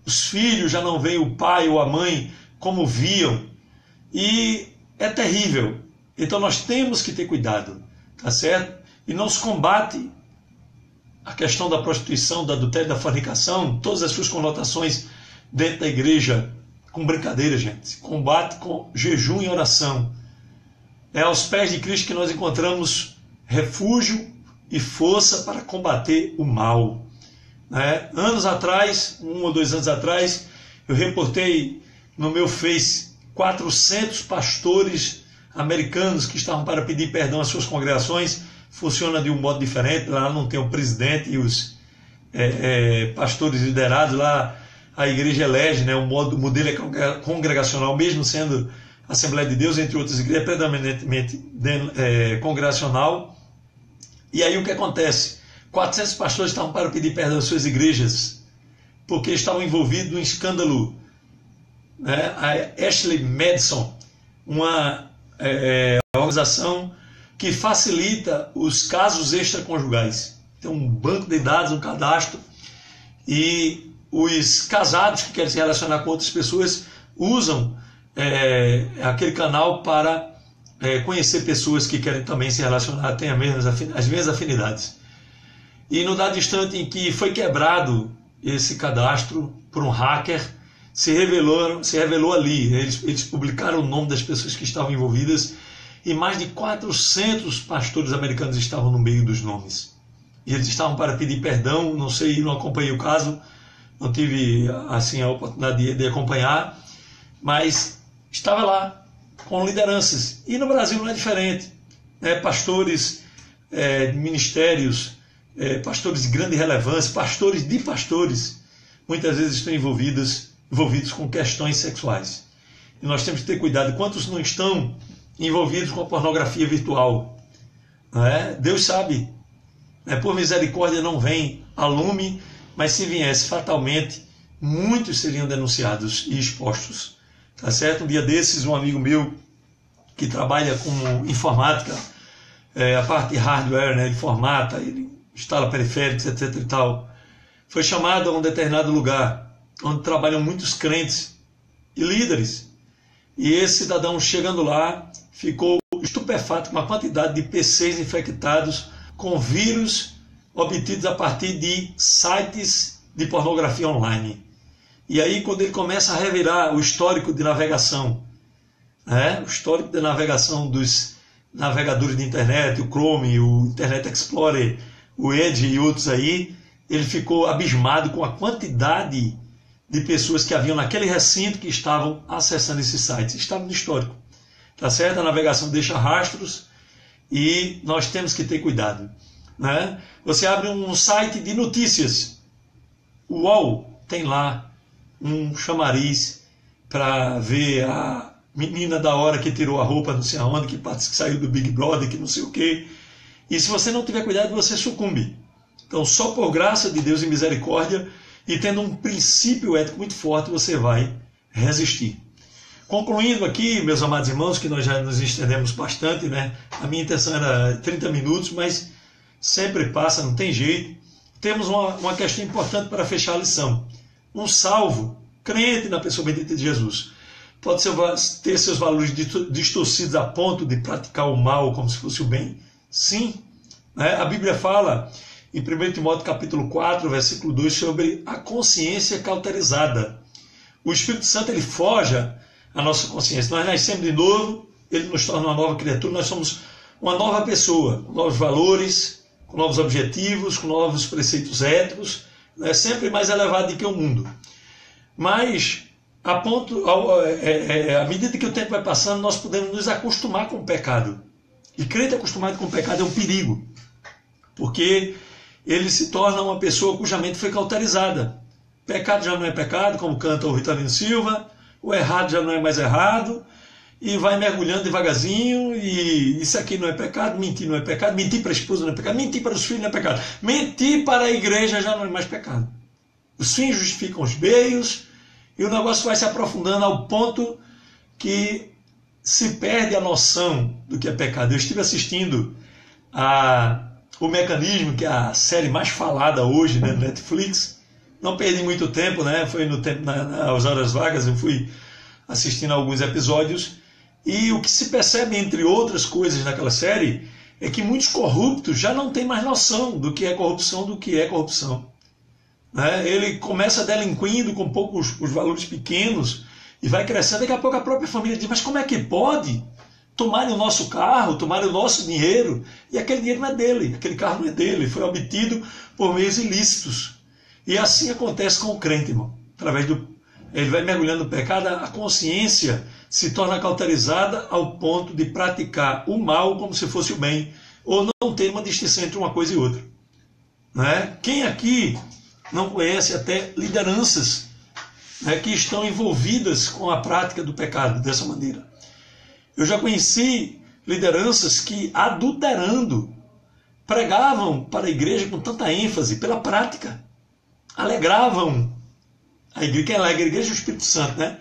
Os filhos já não veem o pai ou a mãe como viam. E é terrível. Então nós temos que ter cuidado, tá certo? E não se combate a questão da prostituição, do adultério, da fornicação, todas as suas conotações dentro da igreja, com brincadeira, gente. Se combate com jejum e oração. É aos pés de Cristo que nós encontramos refúgio e força para combater o mal. Né? Anos atrás, 1 ou 2 anos atrás, eu reportei no meu Face 400 pastores americanos que estavam para pedir perdão às suas congregações. Funciona de um modo diferente, lá não tem o presidente e os pastores liderados, lá a igreja elege, né? O modelo é congregacional, mesmo sendo Assembleia de Deus, entre outras igrejas, predominantemente congregacional. E aí o que acontece? 400 pastores estavam para pedir perdão às suas igrejas, porque estavam envolvidos num escândalo. Né? A Ashley Madison, uma organização que facilita os casos extraconjugais. Tem um banco de dados, um cadastro, e os casados que querem se relacionar com outras pessoas usam aquele canal para conhecer pessoas que querem também se relacionar, têm as mesmas afinidades. E no dado instante em que foi quebrado esse cadastro por um hacker, se revelou ali, eles publicaram o nome das pessoas que estavam envolvidas, e mais de 400 pastores americanos estavam no meio dos nomes. E eles estavam para pedir perdão, não sei, não acompanhei o caso, não tive assim a oportunidade de acompanhar, mas estava lá com lideranças. E no Brasil não é diferente. Pastores de ministérios, pastores de grande relevância, pastores de pastores, muitas vezes estão envolvidos com questões sexuais. E nós temos que ter cuidado. Quantos não estão envolvidos com a pornografia virtual? Deus sabe. Por misericórdia não vem a lume, mas se viesse fatalmente, muitos seriam denunciados e expostos. Tá certo? Um dia desses, um amigo meu que trabalha com informática, a parte de hardware, né? Ele formata, ele instala periféricos, etc. e tal, foi chamado a um determinado lugar, onde trabalham muitos crentes e líderes. E esse cidadão, chegando lá, ficou estupefato com a quantidade de PCs infectados com vírus obtidos a partir de sites de pornografia online. E aí, quando ele começa a revirar o histórico de navegação, o histórico de navegação dos navegadores de internet, o Chrome, o Internet Explorer, o Edge e outros aí, ele ficou abismado com a quantidade de pessoas que haviam naquele recinto que estavam acessando esses sites. Estava no histórico. Tá certo? A navegação deixa rastros e nós temos que ter cuidado. Né? Você abre um site de notícias, o UOL tem lá um chamariz para ver a menina da hora que tirou a roupa não sei aonde, que saiu do Big Brother, que não sei o quê. E se você não tiver cuidado, você sucumbe. Então, só por graça de Deus e misericórdia, e tendo um princípio ético muito forte, você vai resistir. Concluindo aqui, meus amados irmãos, que nós já nos estendemos bastante, né? A minha intenção era 30 minutos, mas sempre passa, não tem jeito. Temos uma questão importante para fechar a lição. Um salvo, crente na pessoa bendita de Jesus, pode ter seus valores distorcidos a ponto de praticar o mal como se fosse o bem? Sim. A Bíblia fala em 1 Timóteo capítulo 4, versículo 2, sobre a consciência cauterizada. O Espírito Santo ele forja a nossa consciência. Nós nascemos de novo, ele nos torna uma nova criatura, nós somos uma nova pessoa, com novos valores, com novos objetivos, com novos preceitos éticos, né, sempre mais elevado do que o mundo. Mas, à medida que o tempo vai passando, nós podemos nos acostumar com o pecado. E crente acostumado com o pecado é um perigo, porque ele se torna uma pessoa cuja mente foi cauterizada. Pecado já não é pecado, como canta o Vitalino Silva, o errado já não é mais errado, e vai mergulhando devagarzinho, e isso aqui não é pecado, mentir não é pecado, mentir para a esposa não é pecado, mentir para os filhos não é pecado, mentir para a igreja já não é mais pecado. Os fins justificam os meios, e o negócio vai se aprofundando ao ponto que se perde a noção do que é pecado. Eu estive assistindo O Mecanismo, que é a série mais falada hoje, né, no Netflix. Não perdi muito tempo, né? Foi no tempo, nas horas vagas, eu fui assistindo alguns episódios. E o que se percebe, entre outras coisas, naquela série, é que muitos corruptos já não têm mais noção do que é corrupção. Né? Ele começa delinquindo com poucos os valores pequenos e vai crescendo. Daqui a pouco a própria família diz: mas como é que pode tomarem o nosso carro, tomarem o nosso dinheiro? E aquele dinheiro não é dele, aquele carro não é dele, foi obtido por meios ilícitos. E assim acontece com o crente, irmão. Ele vai mergulhando no pecado, a consciência se torna cauterizada ao ponto de praticar o mal como se fosse o bem, ou não ter uma distinção entre uma coisa e outra. Né? Quem aqui não conhece até lideranças, né, que estão envolvidas com a prática do pecado dessa maneira? Eu já conheci lideranças que, adulterando, pregavam para a igreja com tanta ênfase pela prática, alegravam a igreja. Quem alegra a igreja é o Espírito Santo, né?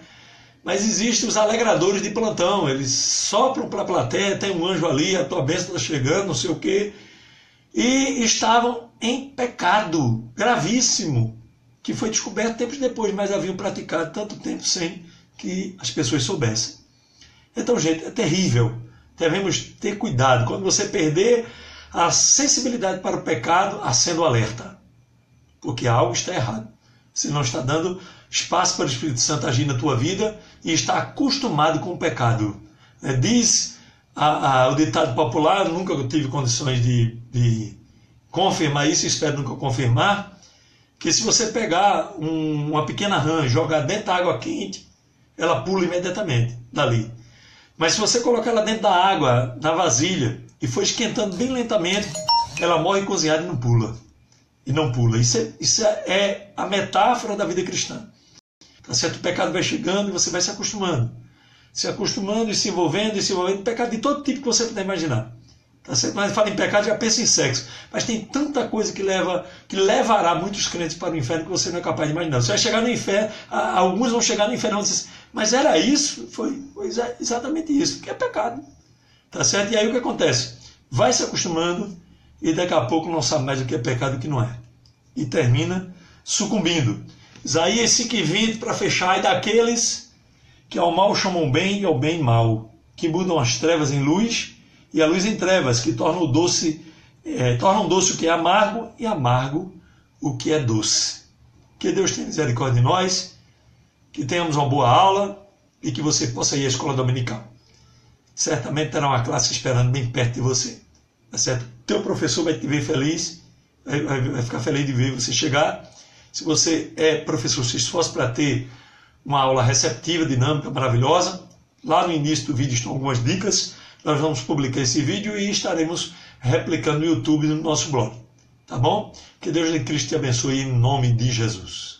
Mas existem os alegradores de plantão, eles sopram para a plateia, tem um anjo ali, a tua bênção está chegando, não sei o quê, e estavam em pecado gravíssimo, que foi descoberto tempos depois, mas haviam praticado tanto tempo sem que as pessoas soubessem. Então, gente, é terrível. Devemos ter cuidado. Quando você perder a sensibilidade para o pecado, acenda o alerta, porque algo está errado. Você não está dando espaço para o Espírito Santo agir na tua vida e está acostumado com o pecado. Diz o ditado popular, nunca tive condições de confirmar isso, espero nunca confirmar, que se você pegar uma pequena rã e jogar dentro da água quente, ela pula imediatamente dali. Mas se você colocar ela dentro da água, na vasilha, e for esquentando bem lentamente, ela morre cozinhada e não pula. E não pula. Isso é a metáfora da vida cristã. Tá certo? O pecado vai chegando e você vai se acostumando. Se acostumando e se envolvendo, pecado de todo tipo que você puder imaginar. Tá certo? Mas fala em pecado, já pensa em sexo. Mas tem tanta coisa que levará muitos crentes para o inferno que você não é capaz de imaginar. Você vai chegar no inferno, alguns vão chegar no inferno e vão dizer: mas era isso? Foi exatamente isso, que é pecado. Tá certo? E aí o que acontece? Vai se acostumando e daqui a pouco não sabe mais o que é pecado e o que não é. E termina sucumbindo. Isaías 5:20, para fechar: é daqueles que ao mal chamam bem e ao bem mal, que mudam as trevas em luz e a luz em trevas, que tornam doce o que é amargo e amargo o que é doce. Que Deus tenha misericórdia de nós, que tenhamos uma boa aula e que você possa ir à escola dominical. Certamente terá uma classe esperando bem perto de você. Tá certo? Teu professor vai te ver feliz, vai ficar feliz de ver você chegar. Se você é professor, se esforce para ter uma aula receptiva, dinâmica, maravilhosa. Lá no início do vídeo estão algumas dicas. Nós vamos publicar esse vídeo e estaremos replicando no YouTube e no nosso blog. Tá bom? Que Deus em Cristo te abençoe em nome de Jesus.